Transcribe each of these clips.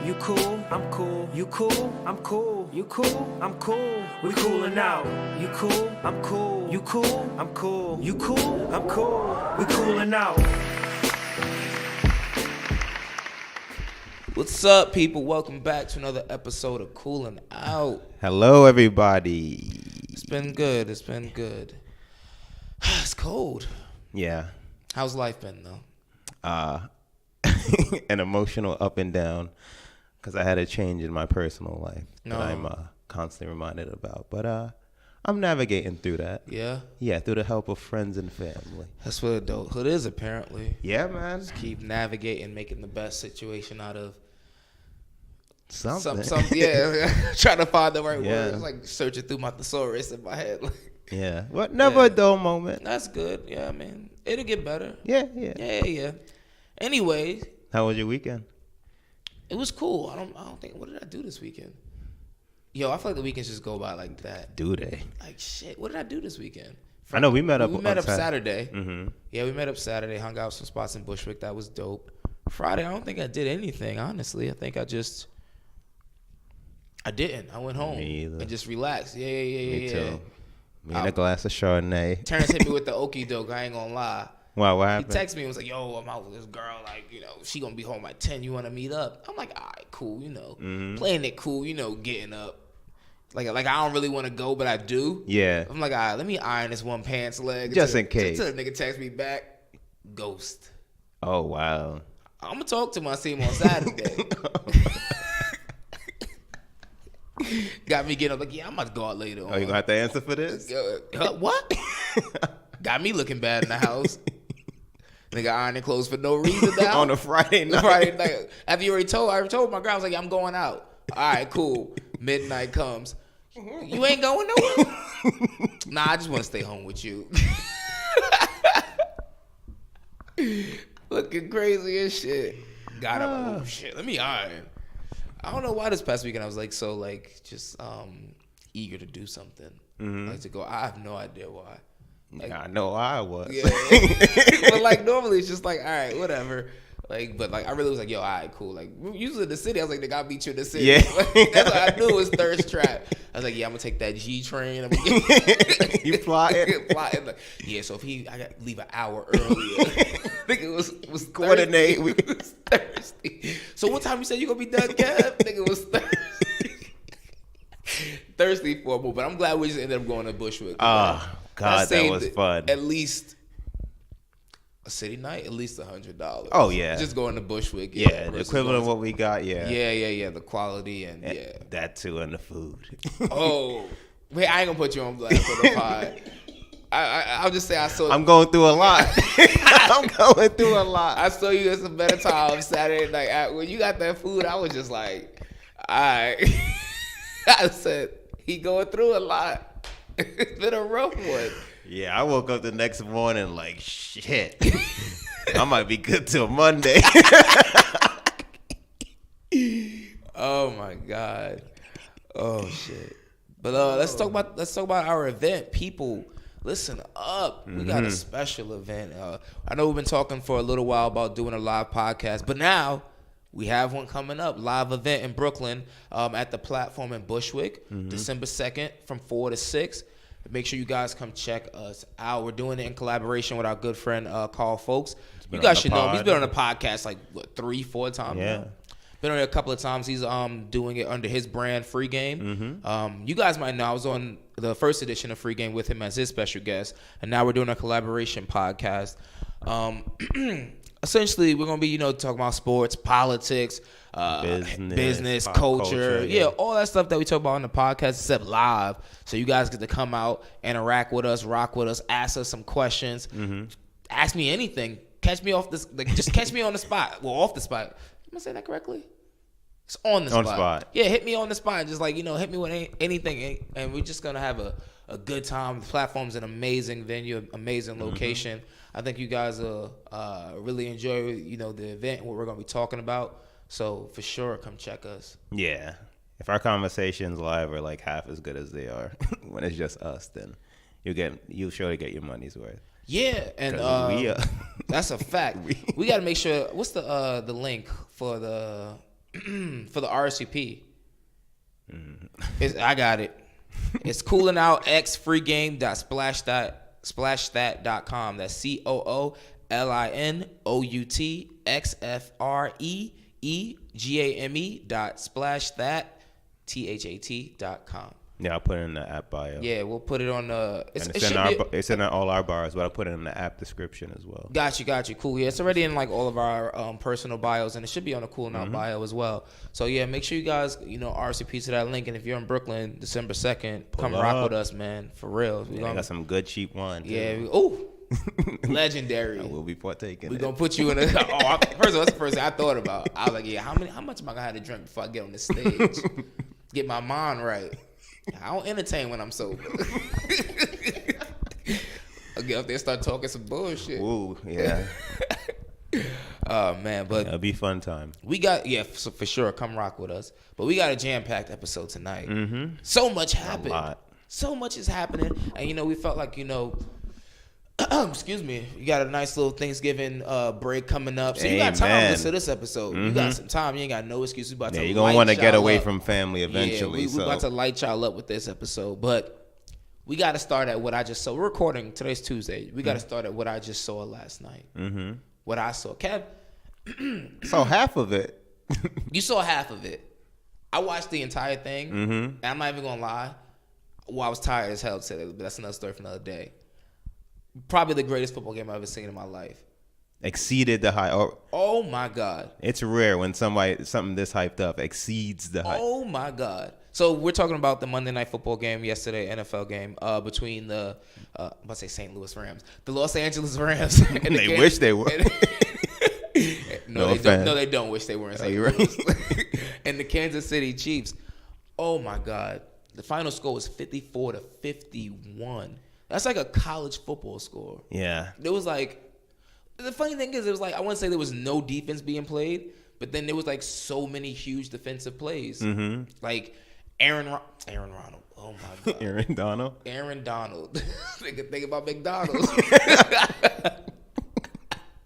You cool, I'm cool. You cool, I'm cool. You cool, I'm cool. We coolin' out. You cool, I'm cool. You cool, I'm cool. You cool, I'm cool. We coolin' out. What's up, people? Welcome back to another episode of Coolin' Out. Hello, everybody. It's been good. It's cold. Yeah. How's life been, though? An emotional up and down because I had a change in my personal life that I'm constantly reminded about. But I'm navigating through that. Yeah? Yeah, through the help of friends and family. That's what adulthood is, apparently. Yeah, man. Just keep navigating, making the best situation out of Something. Yeah, trying to find the right Yeah. words. Like searching through my thesaurus in my head. Yeah. What? Never a dull moment. That's good. Yeah, I mean, it'll get better. Yeah. Yeah. Anyway, How was your weekend? it was cool. I don't think. What did I do this weekend? Yo, I feel like the weekends just go by like that. Do they? Like shit. What did I do this weekend? I know we met up. We met up Saturday. Mm-hmm. Yeah, we met up Saturday. Hung out some spots in Bushwick. That was dope. Friday, I don't think I did anything. Honestly, I think I didn't. I went home Me either. and just relaxed. Yeah. Me too. Me and a glass of Chardonnay. Terrence hit me with the okie doke. I ain't gonna lie. Wow, what He happened? texted me and was like, yo, I'm out with this girl. Like, she gonna be home at 10. You want to meet up? I'm like, all right, cool. Playing it cool. Getting up. Like I don't really want to go, but I do. Yeah. I'm like, all right, let me iron this one pants leg. Just in case. Until the nigga text me back. Ghost. Oh, wow. I'm gonna talk to him. I see him on Saturday. Got me getting up like, yeah, I'm about to go out later on. Oh, you gonna have to answer for this? What? Got me looking bad in the house. Nigga ironing clothes for no reason now. On a Friday night. Friday night. After you already told, I told my girl, I was like, yeah, I'm going out. All right, cool. Midnight comes. You ain't going nowhere? Nah, I just want to stay home with you. Looking crazy as shit. Got up. Oh, shit. Let me iron. I don't know why this past weekend I was like so like just eager to do something. Like to go. I have no idea why. Like, I know I was. Yeah. But like normally it's just like, all right, whatever. Like, but like I really was like, yo, all right, cool. Like usually in the city, I was like, they got beat you in the city. Yeah. Like, that's what I knew was thirst trap. I was like, yeah, I'm gonna take that G train. You plotting? Plotting. Like, yeah, so if I got to leave an hour earlier. I think it was Coordinate. Thursday. It was Thursday. So what time you said you gonna be done, Kev? I think it was Thursday. Thursday for a moment, but I'm glad we just ended up going to Bushwick. Oh, God, that was fun. At least a city night, at least $100. Oh, yeah. Just going to Bushwick. Yeah, the equivalent of what we got, yeah. Yeah. The quality and yeah. That too, and the food. Oh, wait, I ain't gonna put you on blast for the pod. I'll just say I saw. I'm going through a lot. I'm going through a lot. I saw you at some better time Saturday night. When you got that food, I was just like, all right. I said, he going through a lot. It's been a rough one. Yeah, I woke up the next morning like, shit. I might be good till Monday. Oh my God. Oh shit. But let's talk about our event. People, listen up. We got a special event. I know we've been talking for a little while about doing a live podcast, but now we have one coming up. Live event in Brooklyn at the platform in Bushwick, December 2nd from 4 to 6. Make sure you guys come check us out. We're doing it in collaboration with our good friend Carl Folks. You guys should know him. He's been on the podcast like 3-4 times now. Been on it a couple of times. He's doing it under his brand, Free Game. You guys might know I was on the first edition of Free Game with him as his special guest, and now we're doing a collaboration podcast. Essentially, we're gonna be talking about sports, politics, business, culture, all that stuff that we talk about on the podcast, except live. So you guys get to come out, interact with us, rock with us, ask us some questions, ask me anything. Catch me off this, just catch me on the spot. Well, off the spot. Am I saying that correctly? It's on the spot. Yeah, hit me on the spot. Just hit me with anything, and we're just gonna have a good time. The platform's an amazing venue, amazing location. I think you guys will really enjoy, the event, what we're gonna be talking about. So for sure, come check us. Yeah, if our conversations live are like half as good as they are when it's just us, then you'll surely get your money's worth. Yeah, and that's a fact. We got to make sure. What's the link for the for the RSVP. I got it. It's Coolin' Out X freegame.splashstat.com. That's COOLINOUTXFREEGAME.splashstat.com. Yeah, I'll put it in the app bio. Yeah, we'll put it on the. It's in all our bars, but I'll put it in the app description as well. Got you. Cool. Yeah, it's already in like all of our personal bios, and it should be on the Coolin' Out bio as well. So yeah, make sure you guys RSVP to that link, and if you're in Brooklyn, December 2nd, come rock with us, man. For real. We got some good cheap wine too. Yeah. Legendary. We'll be partaking. We're gonna put you in a. First of all, that's the first thing I thought about. I was like, yeah, how much am I gonna have to drink before I get on the stage? Get my mind right. I don't entertain when I'm sober. I'll get up there and start talking some bullshit. Ooh, yeah. Oh man, but it'll be fun time. We got for sure. Come rock with us. But we got a jam-packed episode tonight. So much happened. A lot. So much is happening, and we felt like excuse me, you got a nice little Thanksgiving break coming up, so you got time to listen to this episode. You got some time. You ain't got no excuse. You're gonna want to get away from family eventually. We about to light y'all up with this episode, but we got to start at what I just saw. We're recording today's Tuesday. We got to start at what I just saw last night. What I saw, Kev. So half of it. You saw half of it. I watched the entire thing, and I'm not even gonna lie. Well, I was tired as hell today, but that's another story for another day. Probably the greatest football game I've ever seen in my life. Exceeded the hype. Oh my God. It's rare when something this hyped up exceeds the hype. Oh my God. So we're talking about the Monday Night Football game yesterday, NFL game, between the I'm about to say St. Louis Rams, the Los Angeles Rams. And they wish they were. No, they don't wish they were in St. Louis. And the Kansas City Chiefs. Oh my God. The final score was 54-51. That's like a college football score. Yeah. There was like, the funny thing is, it was like, I wouldn't say there was no defense being played, but then there was like so many huge defensive plays. Like Aaron Ronald. Oh my God. Aaron Donald. Think about McDonald's.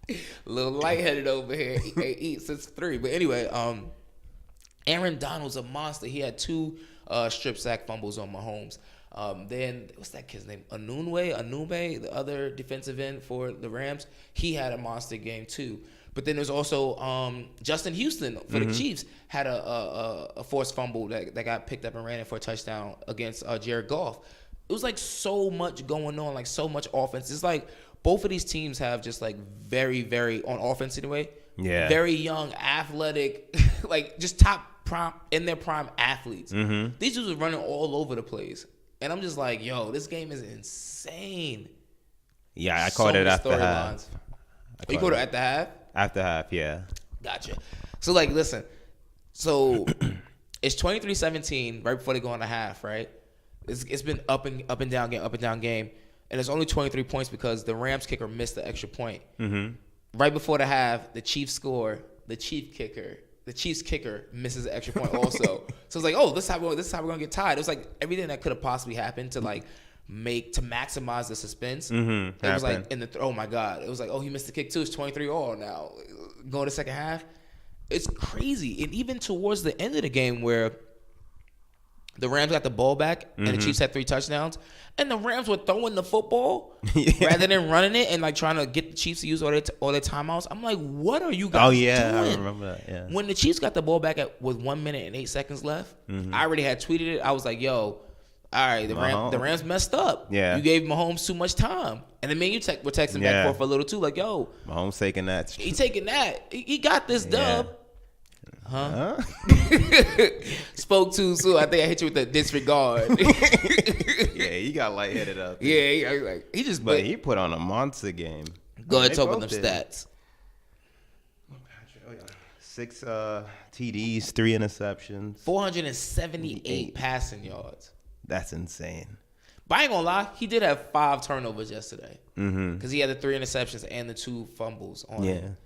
A little lightheaded over here. Eat since 3. But anyway, Aaron Donald's a monster. He had 2 strip sack fumbles on Mahomes. Then what's that kid's name? Anunwe, the other defensive end for the Rams. He had a monster game too. But then there's also Justin Houston for the Chiefs had a forced fumble that got picked up and ran in for a touchdown against Jared Goff. It was like so much going on, like so much offense. It's like both of these teams have just like very, very on offense anyway. Yeah. Very young, athletic, like just top prime in their prime athletes. These dudes are running all over the place. And I'm just like, yo, this game is insane. Yeah, I called it after half. You called it at the half? After half, yeah. Gotcha. So, like, listen. So, it's 23-17 right before they go on the half, right? It's been up and down game. And it's only 23 points because the Rams kicker missed the extra point. Right before the half, the Chiefs score. The Chiefs kicker misses an extra point also. So it's like, oh, this is how we're gonna get tied. It was like everything that could have possibly happened to maximize the suspense. It was like oh my God. It was like, oh, he missed the kick too. It's 23-all now. Going to second half. It's crazy. And even towards the end of the game where the Rams got the ball back and the Chiefs had 3 touchdowns, and the Rams were throwing the football rather than running it and like trying to get the Chiefs to use all their timeouts. I'm like, what are you guys doing? I remember that. Yeah. When the Chiefs got the ball back with 1 minute and 8 seconds left, I already had tweeted it. I was like, yo, all right, the Rams messed up. Yeah. You gave Mahomes too much time. And then me and you were texting back and forth for a little too, like, yo, Mahomes taking that. He taking that. He got this dub. Huh? Spoke too soon. I think I hit you with the disregard. Yeah, he got lightheaded up. Yeah, he put on a monster game. Go ahead, talk about them stats. 6 TDs, 3 interceptions, 478 passing yards. That's insane. But I ain't gonna lie, he did have 5 turnovers yesterday. Because he had the 3 interceptions and the 2 fumbles on him.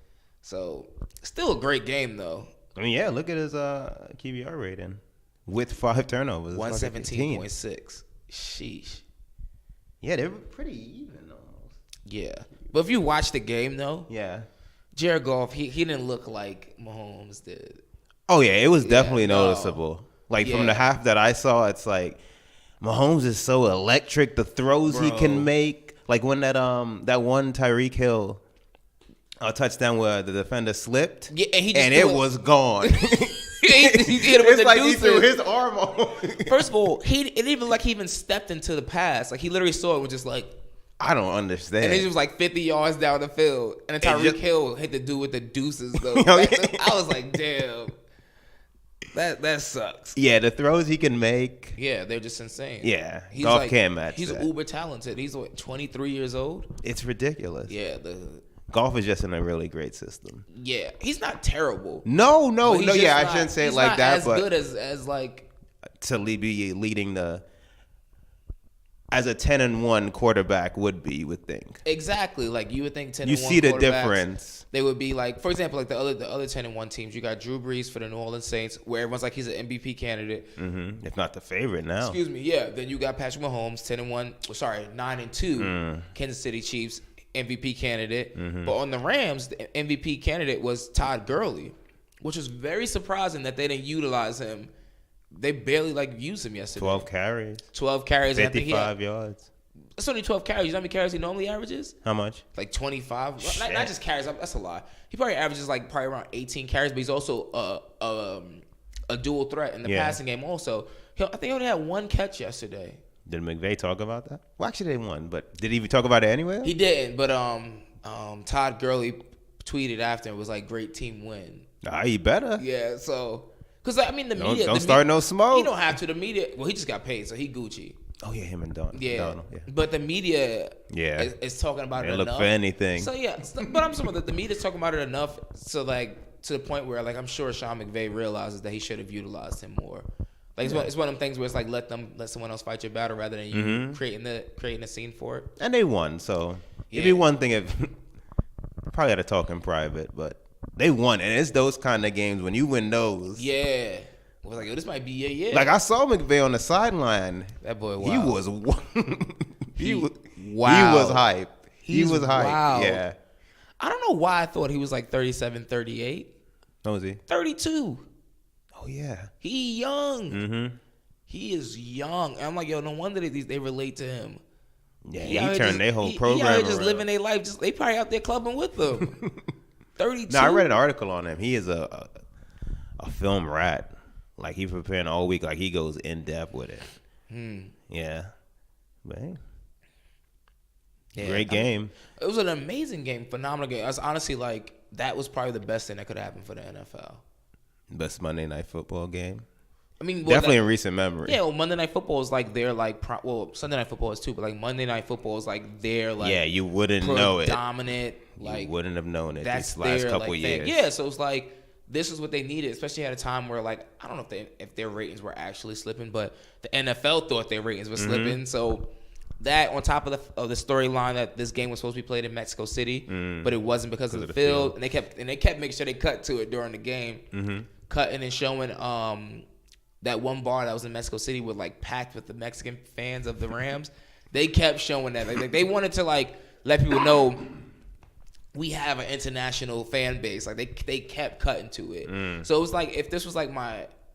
So still a great game though. I mean, yeah, look at his QBR rating with 5 turnovers. 117.6. Sheesh. Yeah, they were pretty even almost. Yeah. But if you watch the game though, yeah, Jared Goff, he didn't look like Mahomes did. Oh yeah, it was definitely no. noticeable. Like from Yeah. the half that I saw, it's like Mahomes is so electric. The throws he Bro. can make, like when that one Tyreek Hill touchdown where the defender slipped, Yeah, and he just and threw it it. was gone. he hit him with It's the like he deuces. threw his arm on. First of all, it didn't even like he even stepped into the pass. Like he literally saw it and was just like, I don't understand. and it was like 50 yards down the field, and then And Tyreek just- Hill hit the dude with the deuces though. Oh, yeah. I was like, damn, that sucks. Yeah, the throws he can make. Yeah, they're just insane. Yeah, golf can't match He's that. uber talented. He's what, 23 years old. It's ridiculous. Yeah, Golf is just in a really great system. yeah, he's not terrible. No, But he's just yeah, I not- shouldn't say it he's like not that, as but good as like to be leading the as a 10-1 quarterback would be, you would think. exactly like you would think 10 You and 1 see the quarterbacks, difference. They would be like, for example, like the other 10-1 teams. You got Drew Brees for the New Orleans Saints, where everyone's like he's an MVP candidate. If not the favorite now. Excuse me, yeah. Then you got Patrick Mahomes, 9-2, Kansas City Chiefs MVP candidate. But on the Rams, the MVP candidate was Todd Gurley, which was very surprising that they didn't utilize him. They barely used him yesterday. 12 carries, 12 carries. And I think he 55 had, yards. it's only 12 carries. You know how many carries he normally averages? How much? Like 25. Not Shit. just carries. That's a lie. He probably averages probably around 18 carries, but he's also a dual threat in the Yeah. passing game also. I think he only had one catch yesterday. Did McVay talk about that? Well, actually, they won, but did he even talk about it anywhere? He didn't, but Todd Gurley tweeted after and was like, "Great team win." He better. Yeah, so because I mean the media Don't the start me- no smoke. He don't have to. The media. Well, he just got paid, so he Gucci. Oh, yeah, him and Donald. Yeah, Donald, yeah. but the media Yeah. is talking about They it look enough. for anything. So yeah, but I'm saying that the media's talking about it enough, so to the point where I'm sure Sean McVay realizes that he should have utilized him more. It's one of them things where it's like let someone else fight your battle rather than you creating a scene for it. And they won, so Yeah. it'd be one thing if probably had to talk in private, but they won, and it's those kind of games when you win those. Yeah, it was like, yo, this might be your year. Like I saw McVay on the sideline. That boy, He wild. was he was Wow. He was hype. He He's was hype. wild. Yeah. I don't know why I thought he was like 37, 38. What was he? 32. Oh yeah. He young. Mm-hmm. He is young. And I'm like, yo, no wonder they relate to him. Yeah, out he here turned their whole he program out here just around. living their life. They probably out there clubbing with them. 32. No, I read an article on him. He is a film rat. Like he preparing all week. Like he goes in depth with it. Yeah. But hey, Yeah, great game. It was an amazing game, phenomenal game. I was honestly that was probably the best thing that could happen for the NFL. Best Monday Night Football game. I mean, Definitely in recent memory. Yeah, well, Monday Night Football is their Sunday Night Football is too, but Monday Night Football is their Yeah, you wouldn't know it. Dominant, You wouldn't have known it that's these last their couple thing. years. Yeah, so it's this is what they needed, especially at a time where I don't know if their ratings were actually slipping, but the NFL thought their ratings were Mm-hmm. slipping. So that on top of the storyline that this game was supposed to be played in Mexico City, but it wasn't because of the field, and they kept making sure they cut to it during the game, cutting and showing that one bar that was in Mexico City was packed with the Mexican fans of the Rams. They kept showing that they wanted to let people know we have an international fan base. They kept cutting to it. So it was if this was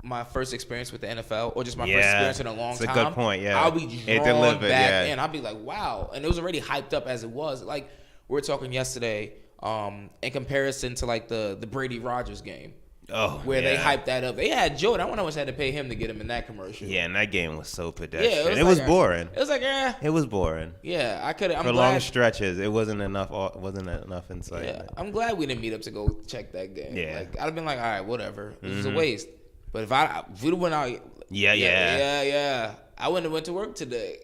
my first experience with the NFL or just my first experience in a long it's time. a good point, yeah. I'll be It drawn delivered, back yeah. in. I'll be like, wow. And it was already hyped up as it was. We were talking yesterday in comparison to the Brady Rodgers game. Oh, Where they yeah. hyped that up. They had Jordan. I wonder how much they had to pay him to get him in that commercial. Yeah, and that game was so Yeah, pedestrian. It was boring. It was It was boring. yeah, I could. I'm For glad. long stretches, it wasn't enough. Wasn't enough insight. Yeah, I'm glad we didn't meet up to go check that game. Yeah. I'd have been like, all right, whatever. It was a waste. But if we'd have went out. Yeah. I wouldn't have went to work today.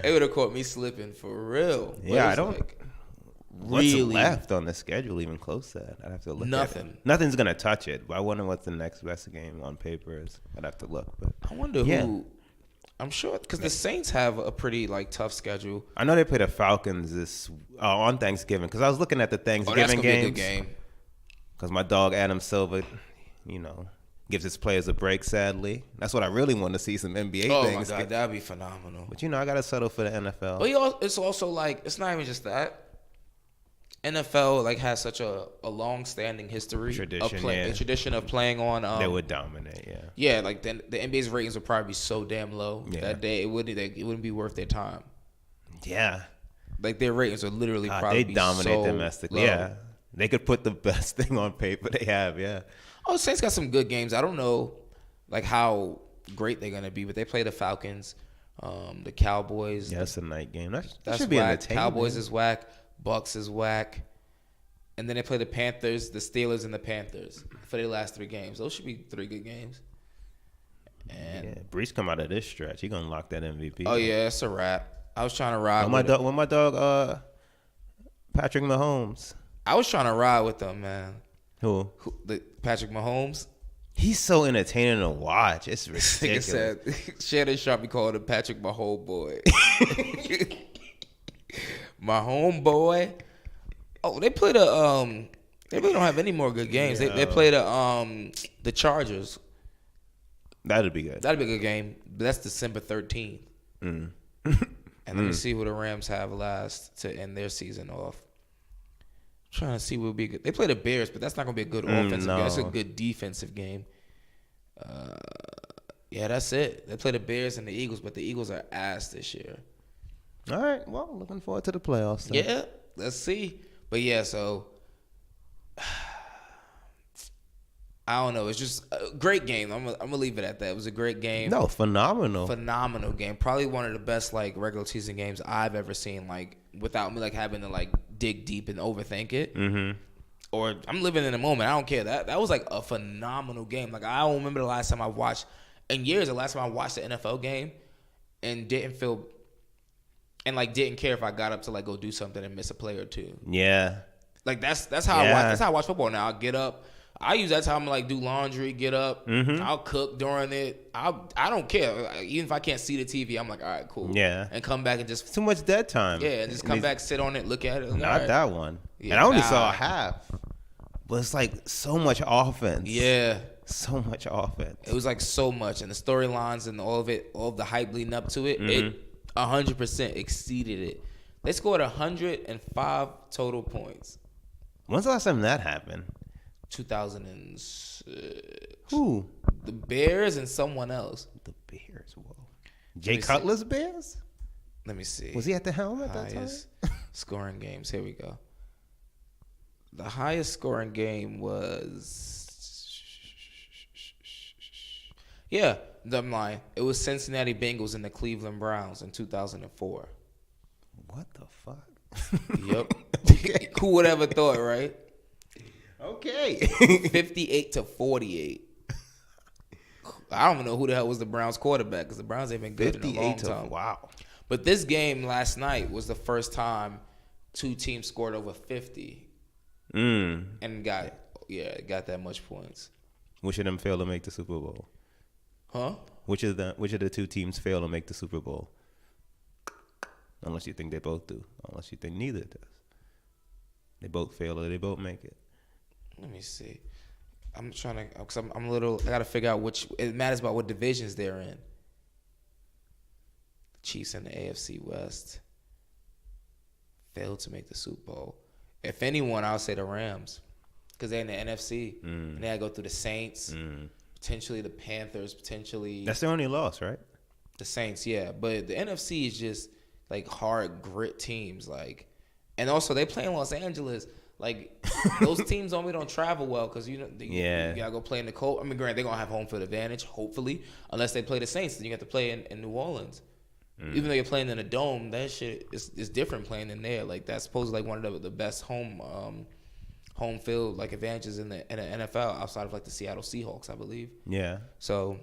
They would have caught me slipping for real. But Yeah, it's I don't. What's left on the schedule even close to that? I'd have to look. Nothing. At it. Nothing's gonna touch it. But I wonder what the next best game on paper is. I'd have to look. But I wonder Yeah. who. I'm sure because the Saints have a pretty tough schedule. I know they play the Falcons this on Thanksgiving because I was looking at the Oh, that's Thanksgiving gonna be a games. good game. Because my dog Adam Silver, gives his players a break. Sadly, that's what I really want to see, some NBA Oh my things. god, that'd be phenomenal. But I gotta settle for the NFL. But it's also it's not even just that. NFL like has such a long-standing history tradition of playing on. They would dominate, yeah. Yeah, like the NBA's ratings would probably be so damn low that day it wouldn't be worth their time. Yeah, like their ratings are literally probably they dominate domestically. Low. Yeah, they could put the best thing on paper they have. Yeah. Oh, Saints got some good games. I don't know like how great they're gonna be, but they play the Falcons, the Cowboys. Yeah, that's a night game. That that's should be whack. entertaining. Cowboys is whack. Bucks is whack. And then they play the Panthers, the Steelers, and the Panthers for their last 3 games. Those should be 3 good games. And yeah, Brees come out of this stretch, he gonna lock that MVP. Oh yeah, it's a wrap. I was trying to ride when with my dog Patrick Mahomes. I was trying to ride with them, man. Who? Patrick Mahomes. He's so entertaining to watch. It's ridiculous. Nigga said Shannon Sharp be called him Patrick my homeboy. My homeboy. Oh, they play the they really don't have any more good games. They play the Chargers. That'd be good. That'd be a good game. But that's December 13th. And let me see who the Rams have last to end their season off. I'm trying to see what would be good. They play the Bears, but that's not gonna be a good offensive game. That's a good defensive game. Yeah, that's it. They play the Bears and the Eagles, but the Eagles are ass this year. All right. Well, looking forward to the playoffs. Then. Yeah, let's see. But yeah, so I don't know. It's just a great game. I'm gonna leave it at that. It was a great game. No, phenomenal game. Probably one of the best like regular season games I've ever seen. Like without me like having to like dig deep and overthink it. Mm-hmm. Or I'm living in the moment. I don't care. That was like a phenomenal game. Like I don't remember the last time I watched in years. The last time I watched an NFL game and didn't care if I got up to like go do something and miss a play or two. Yeah. Like that's how I watch. That's how I watch football now. I get up. I use that time to like do laundry, get up. Mm-hmm. I'll cook during it. I don't care. Even if I can't see the TV, I'm like, all right, cool. Yeah. And come back and just too much dead time. Yeah, and just come back, sit on it, look at it. Not right. That one. Yeah, and I only saw half. But it's like so much offense. Yeah. So much offense. It was like so much, and the storylines and all of the hype leading up to it, it 100% exceeded it. They scored 105 total points. When's the last time that happened? 2006. Who? The Bears and someone else. The Bears. Whoa. Jay Cutler's Bears? Let me see. Was he at the helm at that time? Scoring games. Here we go. The highest scoring game was... Yeah, I'm lying. It was Cincinnati Bengals and the Cleveland Browns in 2004. What the fuck? Yep. Okay. Who would ever thought, right? Okay. 58-48. I don't even know who the hell was the Browns quarterback because the Browns ain't been good in a long time. Wow. But this game last night was the first time 2 teams scored over 50. And got that much points. Which of them failed to make the Super Bowl? Huh? Which of the 2 teams fail to make the Super Bowl? Unless you think they both do. Unless you think neither does. They both fail or they both make it. Let me see. I'm trying to, because I'm a little, I got to figure out which, it matters about what divisions they're in. The Chiefs in the AFC West failed to make the Super Bowl. If anyone, I'll say the Rams, because they're in the NFC. And they had to go through the Saints, potentially the Panthers, potentially. That's their only loss, right? The Saints, yeah. But the NFC is just like hard grit teams. Like, and also they play in Los Angeles. Like, those teams normally don't travel well because, you got to go play in the cold. I mean, granted, they're going to have home field advantage, hopefully, unless they play the Saints. Then you have to play in New Orleans. Even though you're playing in a dome, that shit is different playing in there. Like, that's supposedly like one of the best home field like advantages in the NFL outside of like the Seattle Seahawks, I believe. Yeah. So.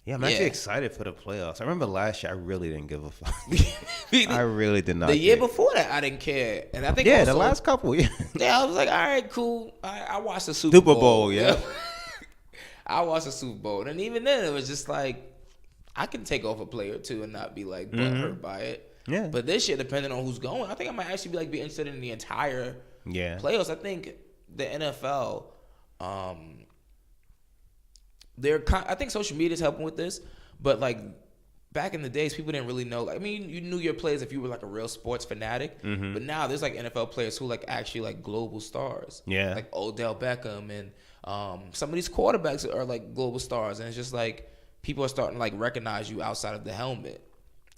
Yeah, I'm actually excited for the playoffs. I remember last year I really didn't give a fuck. I really did not. The year before that, I didn't care, and I think the last couple. Yeah, I was like, all right, cool. I watched the Super Bowl. Yeah, I watched the Super Bowl, and even then, it was just like I can take off a play or two and not be like butthurt by it. Yeah, but this year, depending on who's going, I think I might actually be interested in the entire playoffs. I think the NFL. I think social media is helping with this, but like back in the days, people didn't really know. Like, I mean, you knew your players if you were like a real sports fanatic. Mm-hmm. But now there's like NFL players who like actually like global stars. Yeah. Like Odell Beckham and some of these quarterbacks are like global stars, and it's just like people are starting to like recognize you outside of the helmet.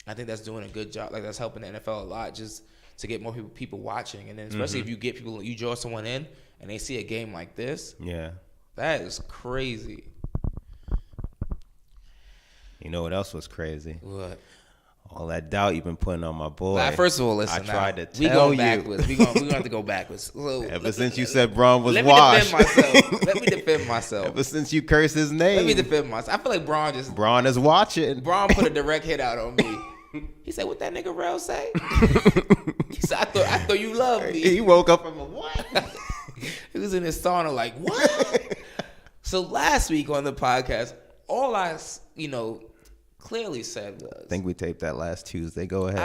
I think that's doing a good job. Like that's helping the NFL a lot, just to get more people watching, and then especially if you get people, you draw someone in and they see a game like this. Yeah. That is crazy. You know what else was crazy? What? All that doubt you've been putting on my boy. Nah, first of all, listen. I tried to we tell going you. backwards. We going to have to go backwards. So, Ever since you said Braun was let me washed. defend myself. Let me defend myself. Ever since you cursed his name. Let me defend myself. I feel like Braun is watching. Braun put a direct hit out on me. He said, "What that nigga Rel say?" He said, "I thought you loved me." He woke up from a what? He was in his sauna like, what? So last week on the podcast, all I, clearly said was, I think we taped that last Tuesday. Go ahead.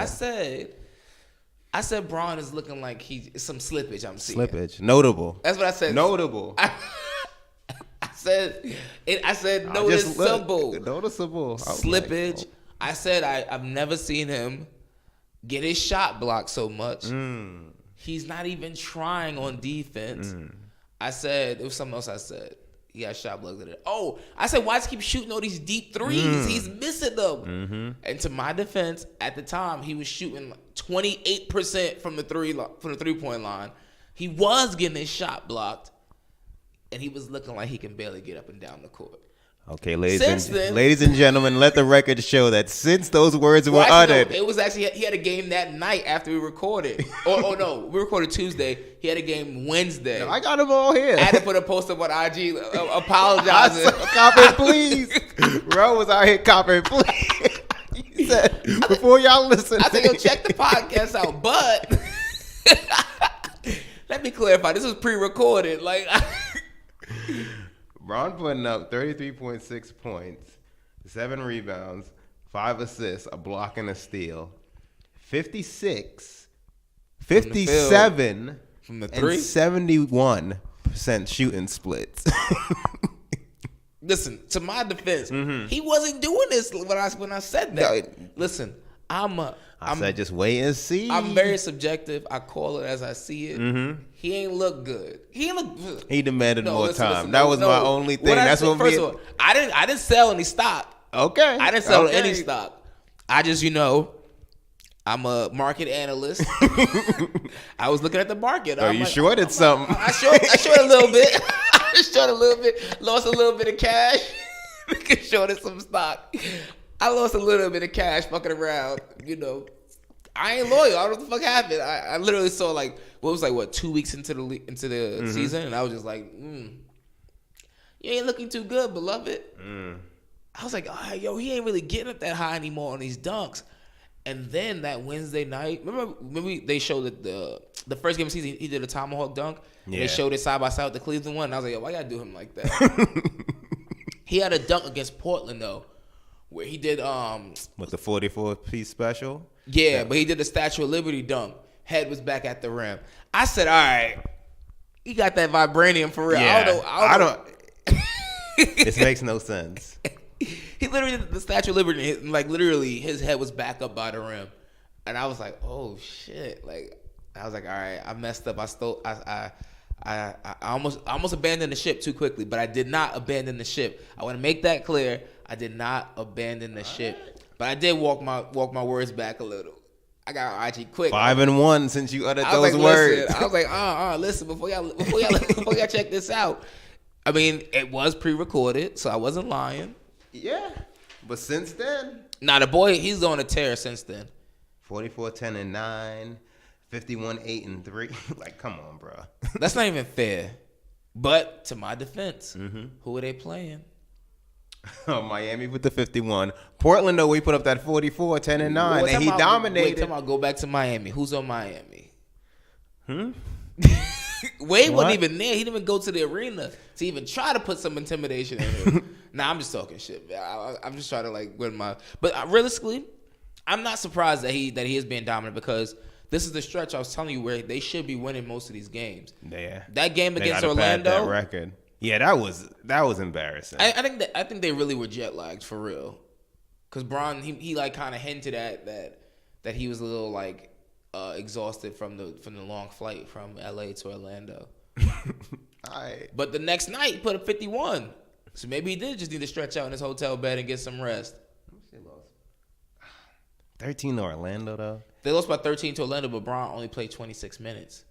I said Braun is looking like some slippage I'm seeing. Slippage. Notable. That's what I said. Notable. I said noticeable. Noticeable. Slippage. Like, I said I've never seen him get his shot blocked so much. He's not even trying on defense. I said, it was something else I said. He got shot blocked at it. Oh, I said, why does he keep shooting all these deep threes? He's missing them. And to my defense, at the time, he was shooting 28% from the 3-point line. He was getting his shot blocked, and he was looking like he can barely get up and down the court. okay, ladies then- and gentlemen, let the record show that since those words were uttered, no, it was actually, he had a game that night after we recorded. Oh no, we recorded Tuesday. He had a game Wednesday. I got them all here. I had to put a post up on IG apologizing. Cop it, please. Ro was out here copping, please. He said, before y'all listen. I said, yo, check the podcast out. But let me clarify. This was pre-recorded. Like, Braun putting up 33.6 points, 7 rebounds, 5 assists, a block and a steal, 56, 57, from the and three? 71% shooting splits. listen, to my defense, he wasn't doing this when I said that. No, listen, I said just wait and see. I'm very subjective. I call it as I see it. He ain't look good. He ain't look. He demanded more time. Listen, that was my only thing. That's what first of all, I didn't sell any stock. Okay. I didn't sell any stock. I just, I'm a market analyst. I was looking at the market. Oh, you shorted something. I shorted a little bit. I shorted a little bit. Lost a little bit of cash. Shorted some stock. I lost a little bit of cash fucking around. I ain't loyal. I don't know what the fuck happened. I literally saw 2 weeks into the season, and I was just like, you ain't looking too good, beloved. I was like, oh, yo, he ain't really getting up that high anymore on these dunks. And then that Wednesday night, remember they showed that the first game of the season, he did a tomahawk dunk. Yeah. They showed it side by side with the Cleveland one. And I was like, yo, why you gotta do him like that? He had a dunk against Portland, though, where he did with the 44-piece special. Yeah, but he did the Statue of Liberty dunk. Head was back at the rim. I said, all right, he got that vibranium for real. Yeah, I don't. This makes no sense. He literally did the Statue of Liberty, literally his head was back up by the rim, and I was like, oh shit! I was like, all right, I messed up. I almost abandoned the ship too quickly, but I did not abandon the ship. I want to make that clear. I did not abandon the ship, but I did walk my words back a little. I got IG quick. 5-1 since you uttered those words. I was like, listen, before y'all check this out. I mean, it was pre-recorded, so I wasn't lying. Yeah, but since then, the boy, he's on a tear since then. 44-10-9, 51-8-3. Like, come on, bro. That's not even fair. But to my defense, who are they playing? Miami with the 51. Portland, though, we put up that 44-10-9, and he dominated. Go back to Miami. Who's on Miami? Wade wasn't even there. He didn't even go to the arena to even try to put some intimidation in him. I'm just talking shit, man. I'm just trying to win my. But realistically, I'm not surprised that he is being dominant, because this is the stretch I was telling you where they should be winning most of these games. Yeah. That game against Orlando. Orlando. That record. Yeah, that was embarrassing. I think they really were jet lagged for real. Because Bron, he like kind of hinted at that he was a little like exhausted from the long flight from LA to Orlando. But the next night he put up 51. So maybe he did just need to stretch out in his hotel bed and get some rest. 13 to Orlando though. They lost by 13 to Orlando, but Bron only played 26 minutes.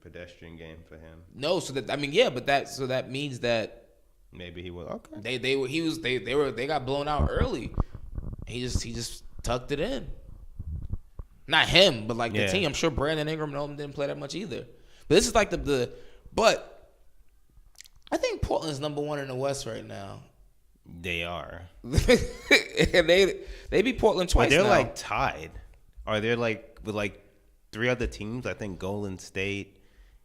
Pedestrian game for him. No, so that but that means that maybe he was okay. They got blown out early. He just tucked it in. Not him, but like the team. I'm sure Brandon Ingram and all them didn't play that much either. But this is like but I think Portland's number 1 in the West right now. They are. And they beat Portland twice. But they're now. like tied. Are they like with like 3 other teams? I think Golden State,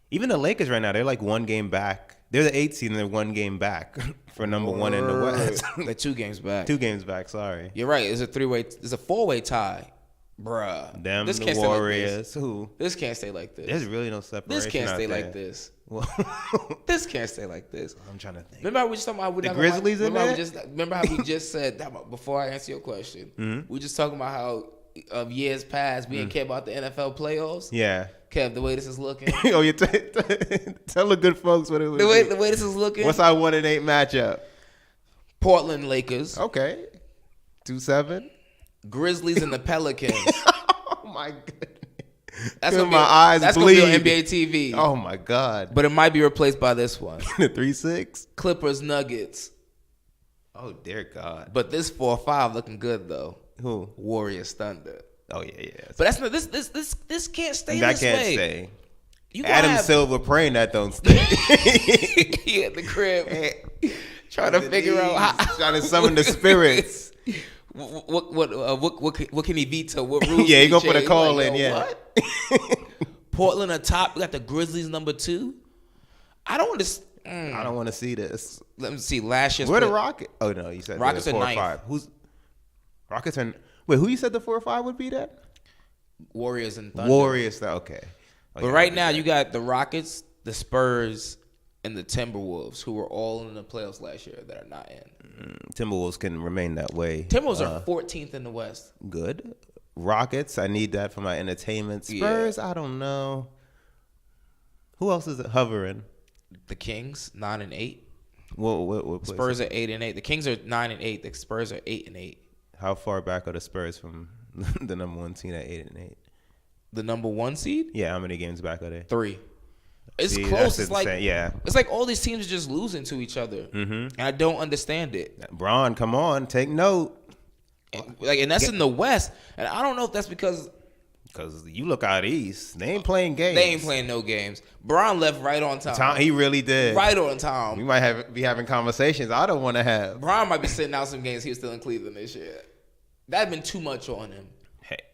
even the Lakers right now, they're like 1 game back. They're the 8th seed and they're 1 game back for number 1 in the West. They're 2 games back. 2 games back. Sorry. You're right. It's a 3-way. It's a 4-way tie, bruh. Them this the can't Warriors. Stay like this. Who? This can't stay like this. There's really no separation. This can't out stay there. like this. This can't stay like this. I'm trying to think. Remember how we just talking about the Grizzlies in there? Remember how we just said that before I answer your question? We just talking about how of years past we didn't care about the NFL playoffs. Yeah. Kev, the way this is looking. Oh, you tell the good folks what it was. The way this is looking. What's our 1-8 matchup? Portland Lakers. Okay. 2-7. Grizzlies and the Pelicans. Oh my goodness. That's my eyes That's bleed. gonna be on NBA TV. Oh my God. But it might be replaced by this one. The 3-6. Clippers Nuggets. Oh dear God. But this 4-5 looking good though. Who? Warriors Thunder. Oh yeah. But that's not this can't stay that this can't way. stay. You Adam Silver praying that don't stay. He at the crib trying to figure out how trying to summon the spirits. What can he veto? What rules? Yeah, he can gonna put a change? call Like, in. Yeah. What? Portland atop. We got the Grizzlies number 2. I don't understand. I don't want to see this. Let me see. Last year's Where the Rockets? Oh no, you said Rockets are 4 or 9th. 5. Who's Rockets are? Wait, who you said the 4 or 5 would be that? Warriors and Thunder. Warriors. Okay. Oh, But yeah, right now you got the Rockets, the Spurs, and the Timberwolves, who were all in the playoffs last year that are not in. Timberwolves can remain that way. Timberwolves are 14th in the West. Good. Rockets, I need that for my entertainment. Spurs, I don't know. Who else is hovering? The Kings 9 and 8. What place? Spurs are 8 and 8. The Kings are 9 and 8. The Spurs are 8 and 8. How far back are the Spurs from the number 1 team at 8 and 8? The number 1 seed? Yeah, how many games back are they? 3. It's See, close. that's It's like yeah. It's like all these teams are just losing to each other, and I don't understand it. Bron, come on, take note. And that's in the West, and I don't know if that's because you look out east, they ain't playing games. they ain't playing no games. Bron left right on time. He really did. Right on time. We might be having conversations I don't want to have. Bron might be sitting out some games. He was still in Cleveland this year. That'd been too much on him.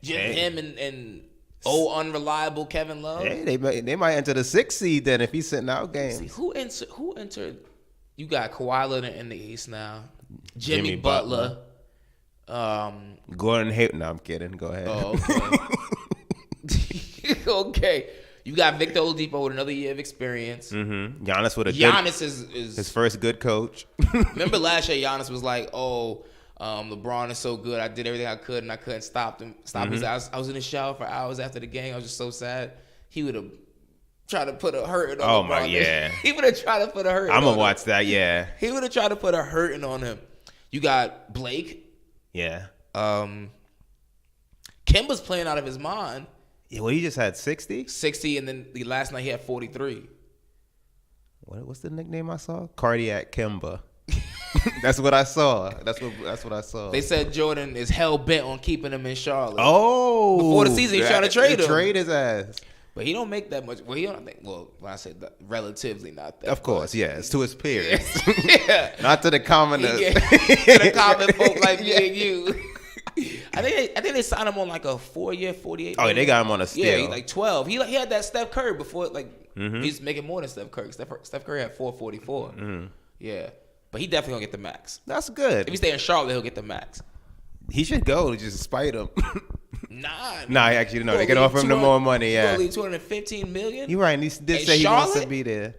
Him and unreliable Kevin Love. Hey, they might enter the 6th seed then if he's sitting out games. See, who entered? You got Kawhi Leonard in the East now. Jimmy Butler. Gordon Hayward. No, I'm kidding. Go ahead. Oh, okay. Okay. You got Victor Oladipo with another year of experience. Mm-hmm. Giannis with Giannis is his first good coach. Remember last year, Giannis was like, LeBron is so good. I did everything I could, and I couldn't stop him. I was in the shower for hours after the game. I was just so sad. He would have tried to put a hurting on LeBron. My, yeah. He would have tried to put a hurting I'm on going to watch that, yeah. He would have tried to put a hurting on him. You got Blake. Yeah. Kemba's playing out of his mind. Yeah, well, he just had 60? 60, and then the last night he had 43. What's the nickname I saw? Cardiac Kemba. That's what I saw. That's what I saw. They said Jordan is hell bent on keeping him in Charlotte. Oh, before the season, he's trying to trade him. Trade his ass. But he don't make that much. Well, he don't think. Well, when I say that, relatively not that. Of course, yeah. It's to his peers, yeah. not to the commoners. Yeah. To the common folk like me and you. I think they signed him on like a 4-year, $48 Oh, they got him on a steal. Yeah, like 12. He had that Steph Curry before. Like he's making more than Steph Curry. Steph Curry had 444. Mm-hmm. Yeah, but he definitely gonna get the max. That's good. If he stay in Charlotte, he'll get the max. He should go to just spite him. Nah, actually, no. They can offer him the more money. Yeah, $215 million. You're right. And he did say he wants to be there.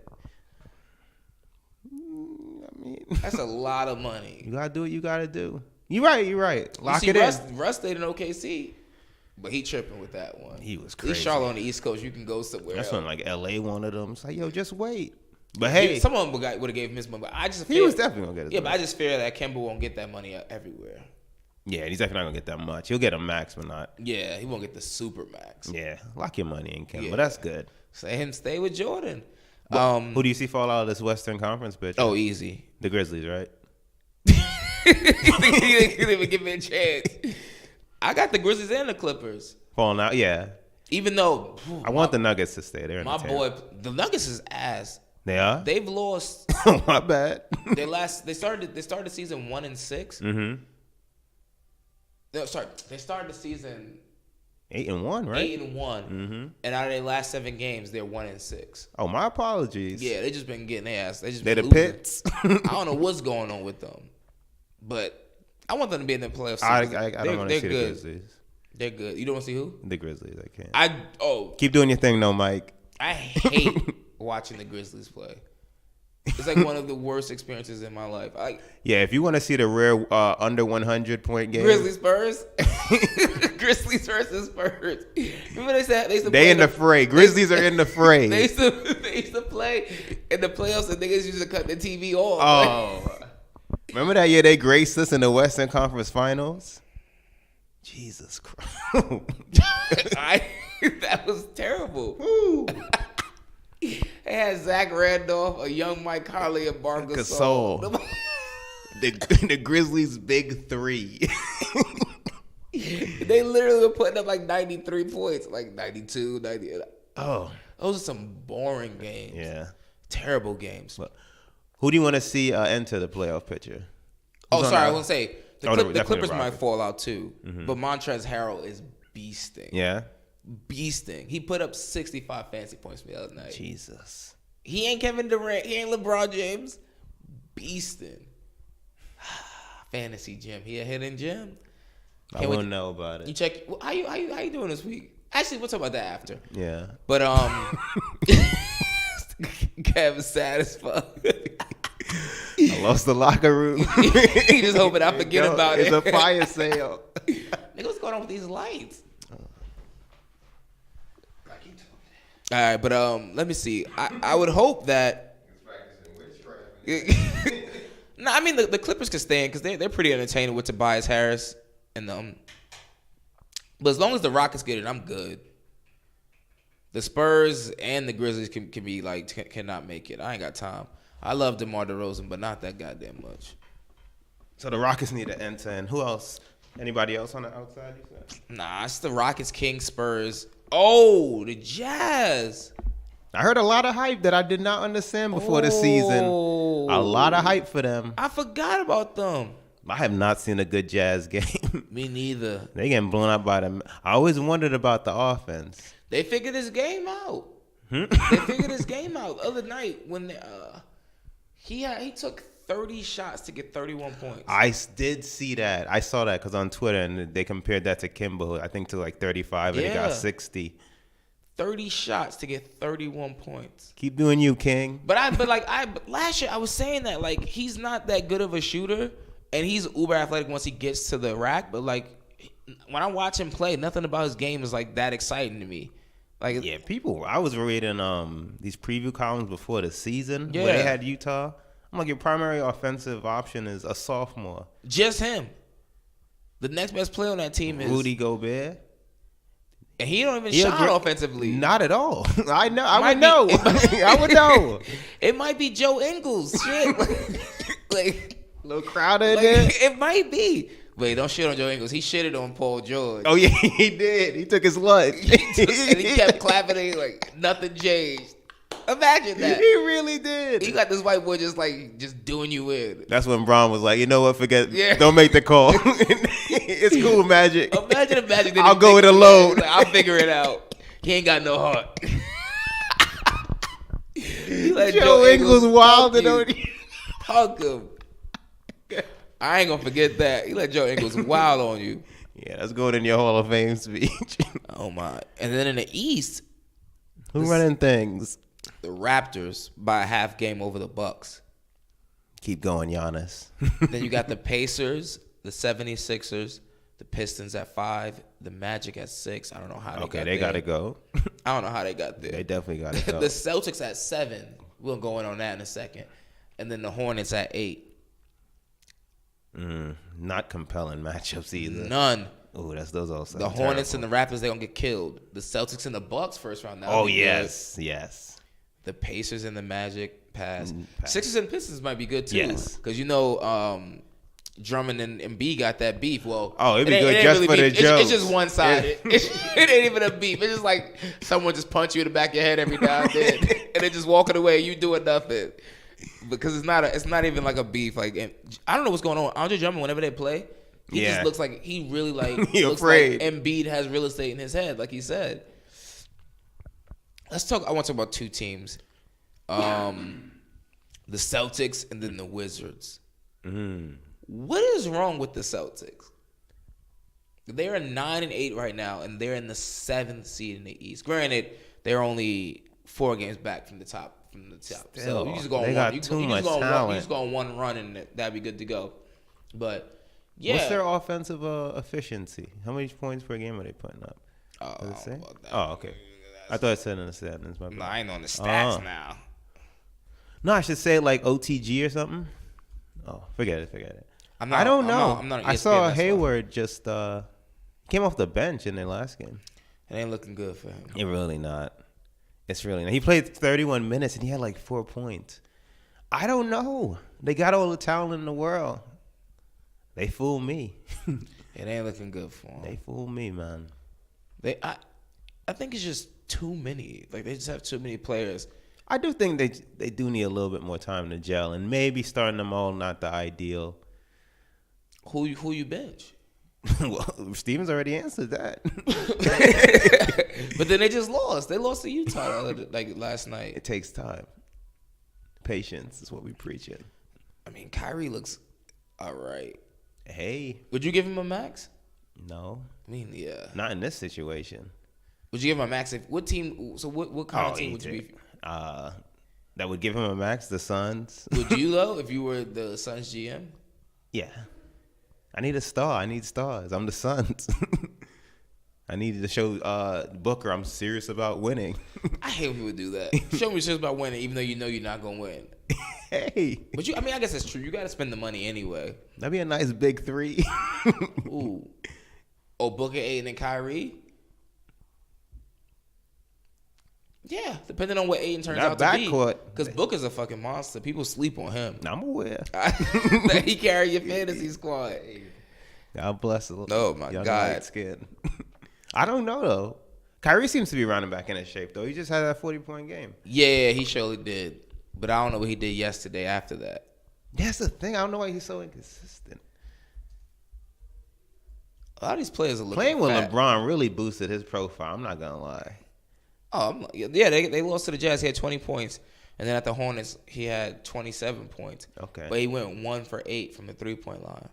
I mean, That's a lot of money. You gotta do what you gotta do. You're right. Lock it Russ, in. Russ stayed in OKC, but he tripping with that one. He was At least crazy. Charlotte on the East Coast, you can go somewhere. That's else. when like LA wanted him. It's like, yo, just wait. But hey, Some of them would have gave him his money. But I just he fear, was definitely gonna get his yeah, money. but I just fear that Kemba won't get that money everywhere. Yeah, he's definitely not gonna get that much. He'll get a max, but not. Yeah, he won't get the super max. Yeah, lock your money in, Kim. Yeah. But that's good. Stay with Jordan. Who do you see fall out of this Western Conference bitch? Oh, easy. The Grizzlies, right? He didn't even give me a chance. I got the Grizzlies and the Clippers. Falling out. Yeah, Even though I want the Nuggets to stay there. my boy, the Nuggets is ass. They are. They've lost My bad. their last. They started the season 1-6. Mm-hmm. No, sorry, they started the season 8-1, right? 8-1, Mm-hmm. and out of their last 7 games, they're 1-6. Oh, my apologies. Yeah, they just been getting their ass. They just They're been the losing. Pits. I don't know what's going on with them, but I want them to be in the playoffs. I don't want to see the good. Grizzlies. They're good. You don't want to see who? The Grizzlies, I can't. Keep Keep doing your thing, though, Mike. I hate watching the Grizzlies play. It's like one of the worst experiences in my life. Yeah, if you want to see the rare under 100 point game, Grizzlies Spurs, Grizzlies versus Spurs. Remember they said they used to they play in the fray. Grizzlies are in the fray. They used to play in the playoffs, and niggas used to cut the TV off. Oh, remember that year they graced us in the Western Conference Finals? Jesus Christ. That was terrible. They had Zach Randolph, a young Mike Conley, and Marc Gasol. The Grizzlies' big three. They literally were putting up like 93 points, like 92, 90. Oh, Those are some boring games. yeah. Terrible games. Who do you want to see enter the playoff picture? Oh, Who's on sorry, I that? want to say the definitely Clippers the might Rockets. fall out too, but Montrezl Harrell is beasting. Yeah. Beasting. He put up 65 fantasy points the other night. Jesus. He ain't Kevin Durant. He ain't LeBron James. Beasting. Fantasy gym. He a hidden gem. I wouldn't know about You it. check. How you doing this week? Actually, we'll talk about that after. Yeah. But Kevin's satisfied. I lost the locker room. He just hoping I forget Yo, about it. It's a fire sale. Nigga, what's going on with these lights? All right, but let me see. I would hope that. No, I mean the Clippers could stay in because they're pretty entertaining with Tobias Harris and them. But as long as the Rockets get it, I'm good. The Spurs and the Grizzlies can be like cannot make it. I ain't got time. I love DeMar DeRozan, but not that goddamn much. So the Rockets need to enter. And who else? Anybody else on the outside, you said? Nah, it's the Rockets, Kings, Spurs. Oh, the Jazz. I heard a lot of hype that I did not understand before the season. A lot of hype for them. I forgot about them. I have not seen a good Jazz game. Me neither. They getting blown up by them. I always wondered about the offense. They figured this game out. They figured this game out the other night when he took 30 shots to get 31 points. I did see that. I saw that because on Twitter, and they compared that to Kimba, I think to like 35, and he got Yeah. 60. 30 shots to get 31 points. Keep doing you, King. But last year I was saying that like he's not that good of a shooter, and he's uber athletic once he gets to the rack. But like when I watch him play, nothing about his game is like that exciting to me. Like Yeah, I was reading these preview columns before the season where Yeah. they had Utah. I'm like, your primary offensive option is a sophomore. just him. The next best player on that team is Rudy Gobert. and he don't even He a shot great- offensively. Not at all. I know. I Might would be- know. it might- I would know. It might be Joe Ingles. Shit. like Little Crowder in there. it might be. Wait, don't shit on Joe Ingles. He shitted on Paul George. Oh yeah, he did. He took his lunch. And he kept clapping it like nothing changed. Imagine that. He really did. You got this white boy just doing you in. That's when Braun was like, you know what? Forget. Yeah. Don't make the call. It's cool, Magic. Imagine if Magic didn't I'll go it figure alone. Like, I'll figure it out. He ain't got no heart. He let Joe Ingles wilded punk on you. Punk him. I ain't gonna forget that. He let Joe Ingles wild on you. Yeah, that's going in your Hall of Fame speech. Oh my! And then in the East, Who running things? the Raptors by a half game over the Bucks. Keep going, Giannis. Then you got the Pacers, the 76ers, the Pistons at 5, the Magic at 6. I don't know how they got they got to there. go. I don't know how they got there. They definitely got to go. The Celtics at 7. We'll go in on that in a second. And then the Hornets at 8. Not compelling matchups either. None. Oh, those all sound The Hornets terrible. and the Raptors, they're going to get killed. The Celtics and the Bucks first round. Oh, yes. Yes. The Pacers and the Magic pass. Pass. Sixers and Pistons might be good too. Yes. Because Drummond and Embiid got that beef. Well, it'd be it ain't- good it ain't just really for the beef. jokes. It's just one sided. It ain't even a beef. It's just like someone just punch you in the back of your head every now and then, and then just walking away. You doing nothing because it's not even like a beef. Like I don't know what's going on. Andre Drummond, whenever they play, he just looks like he really like He looks afraid. like Embiid has real estate in his head, like he said. Let's talk. I want to talk about two teams. The Celtics and then the Wizards. What is wrong with the Celtics? They are 9-8 right now, and they're in the 7th seed in the East. Granted, they're only 4 games back from the top. So Still, you just go on they one. got You too just much go on one. You talent. just go on one run, and that'd be good to go. But yeah, What's their offensive efficiency? How many points per game are they putting up? Does it say? Oh, okay. I thought it said in the standings. My bad. no, I ain't on the stats now. No, I should say like OTG or something. Oh, forget it. I'm not, I don't know. I'm not on I ESPN, saw that's why. Hayward just came off the bench in their last game. It ain't looking good for him. It's really not. He played 31 minutes and he had like 4 points. I don't know. They got all the talent in the world. They fool me. It ain't looking good for him. They fool me, man. I think it's just too many. Like they just have too many players. I do think they do need a little bit more time to gel, and maybe starting them all not the ideal. Who you bench? Well, Steven's already answered that. But then they just lost. They lost to Utah like last night. It takes time. Patience is what we preaching. I mean, Kyrie looks all right. Hey, Would you give him a max? no, I mean, yeah. not in this situation. Would you give him a max? What team? So what kind of team would you be? That would give him a max. The Suns. Would you though, if you were the Suns GM? Yeah, I need a star. I need stars. I'm the Suns. I needed to show Booker I'm serious about winning. I hate when people do that. Show me shit about winning, even though you know you're not gonna win. Hey, But I mean, I guess that's true. You got to spend the money anyway. that'd be a nice big 3. Ooh. Oh, Booker, Aiden, and Kyrie? Yeah, depending on what Aiden turns Not out to be. backcourt. Because Booker's a fucking monster. People sleep on him. I'm aware. He carry your fantasy squad. God bless the Oh, my young God. light skin. I don't know though. Kyrie seems to be running back into shape though. He just had that 40-point game. Yeah, he surely did. But I don't know what he did yesterday after that. That's the thing. I don't know why he's so inconsistent. A lot of these players are looking Playing with fat. LeBron really boosted his profile. I'm not gonna lie. Oh, yeah, they lost to the Jazz. He had 20 points. And then at the Hornets, he had 27 points. Okay. But he went 1 for 8 from the three-point line.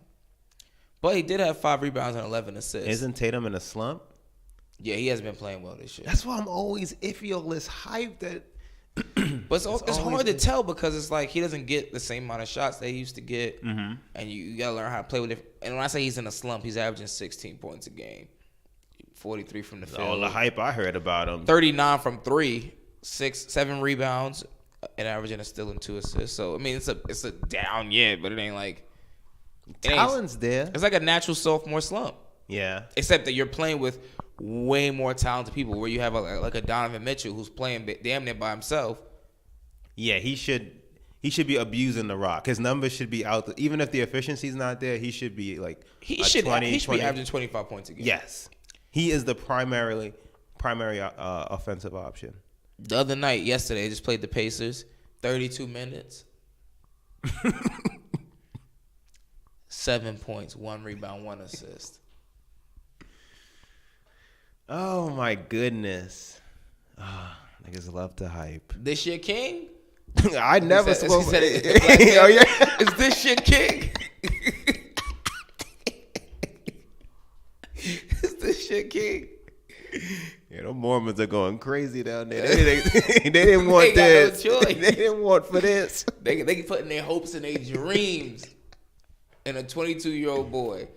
But he did have 5 rebounds and 11 assists. Isn't Tatum in a slump? Yeah, he hasn't been playing well this year. That's why I'm always iffy on this hype that. But it's always hard to been- tell because it's like he doesn't get the same amount of shots that he used to get. Mm-hmm. And you got to learn how to play with it. And when I say he's in a slump, he's averaging 16 points a game. 43 from the field. All the hype I heard about him. 39 from 3. 7 rebounds. And averaging a steal and 2 assists. So, I mean, it's a down year, but it ain't like... Talent's there. It's like a natural sophomore slump. Yeah. Except that you're playing with way more talented people where you have like a Donovan Mitchell who's playing damn near by himself. Yeah, he should be abusing the rock. His numbers should be out. Even if the efficiency's not there, he should be like He a should 20, be 20. averaging 25 points a game. Yes, he is the primary offensive option. The other night, yesterday, they just played the Pacers. 32 minutes. 7 points, 1 rebound, 1 assist. Oh my goodness. Niggas love to hype. This your king? I never said- spoke. he said it- it's like, Oh yeah. Is this your king? Is this your king? Yeah, the Mormons are going crazy down there. They didn't want They got this. no choice. They didn't want for this. They putting their hopes and their dreams in a 22-year-old boy.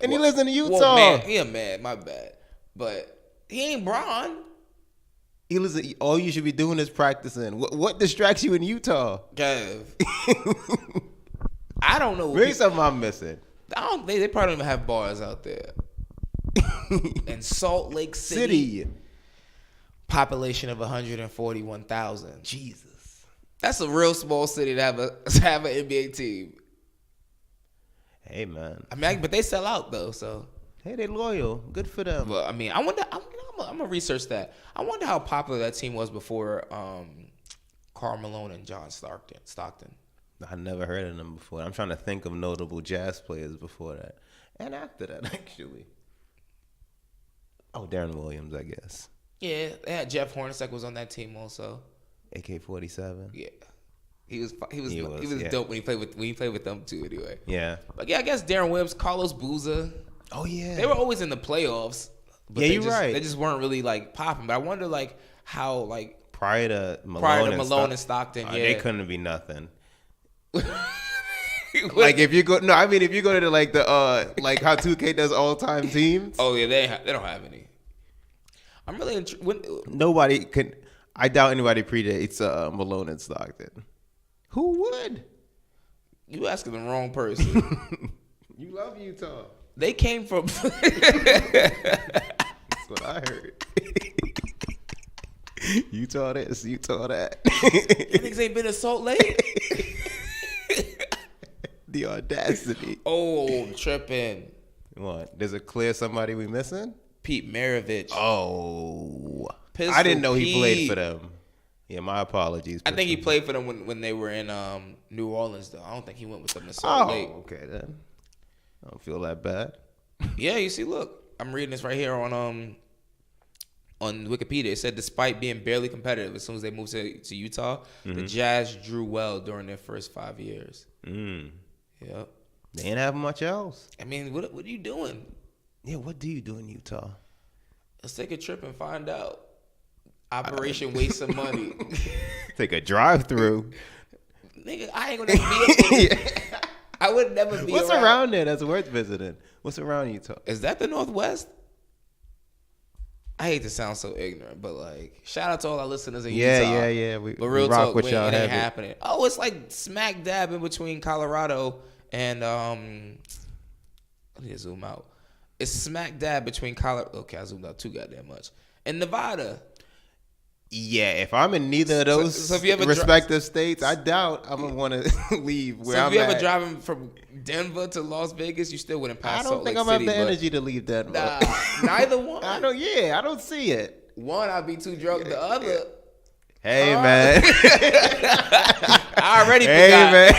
And he lives in Utah. Well, man, he a man, my bad. But he ain't Bron. He lives. All you should be doing is practicing. What distracts you in Utah? Kev. I don't know. Maybe something I'm missing. They probably don't even have bars out there. In Salt Lake City. Population of 141,000. Jesus. That's a real small city to have an NBA team. Hey, man. I mean, but they sell out though, so. Hey, they loyal. Good for them. Well, I mean, I wonder. I'm gonna research that. I wonder how popular that team was before Karl Malone and John Stockton. I never heard of them before. I'm trying to think of notable Jazz players before that. And after that, actually. Oh, Darren Williams, I guess. Yeah, they had Jeff Hornacek was on that team also. AK-47. Yeah, he was yeah. dope when he played with them too. Anyway. Yeah. But yeah, I guess Darren Williams, Carlos Boozer. Oh, yeah. They were always in the playoffs. But Yeah, you're right. They just weren't really like popping. But I wonder like how like Prior to Malone and Stockton, yeah, they couldn't be nothing. Like if you go, no, I mean if you go to like the like how 2K does all time teams. Oh yeah, they don't have any. I'm really Nobody can. I doubt anybody predates Malone and Stockton. Who would? You asking the wrong person. You love Utah. They came from. That's what I heard. Utah this, Utah that. You niggas ain't been to Salt Lake. The audacity. Oh, tripping. What? Does it clear somebody we missing? Pete Maravich. Oh, Pistol I didn't know he Pete. played for them. Yeah, my apologies. I think he Pistol played for them when they were in New Orleans though. I don't think he went with them to Salt Lake. Oh, okay then. I don't feel that bad. Yeah, you see, look, I'm reading this right here on Wikipedia. It said despite being barely competitive as soon as they moved to Utah, the Jazz drew well during their first 5 years. Yep. They ain't have much else. I mean, what are you doing? Yeah, what do you do in Utah? Let's take a trip and find out. Operation Waste Some Money. Take a drive through. Nigga, I ain't gonna be up there. I would never be What's around there that's worth visiting? What's around Utah? Is that the Northwest? I hate to sound so ignorant, but like, shout out to all our listeners in Utah. Yeah. But real rock talk, with it y'all ain't heavy. happening. Oh, it's like smack dab in between Colorado and I need to zoom out. It's smack dab between Colorado. Okay, I zoomed out too goddamn much. And Nevada. Yeah, if I'm in neither of those So if you ever respective states, I doubt I'm gonna want to leave where So if I'm you ever at. driving from Denver to Las Vegas, you still wouldn't pass I don't Salt think Lake I'm gonna have City, the but- energy to leave Denver. Nah, neither one. I don't. Yeah, I don't see it. One, I'd be too drunk. The other, Hey man. I already Hey forgot. man.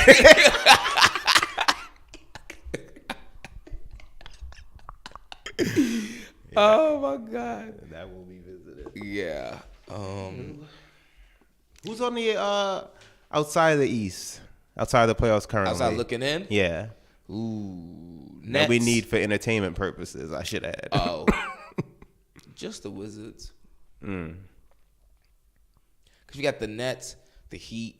Oh my god. That will be visited. Yeah. Who's on the outside of the East? Outside of the playoffs currently? Outside looking in. Yeah. Ooh. That we Nets. need for entertainment purposes, I should add. Oh. Just the Wizards. Because you got the Nets, the Heat,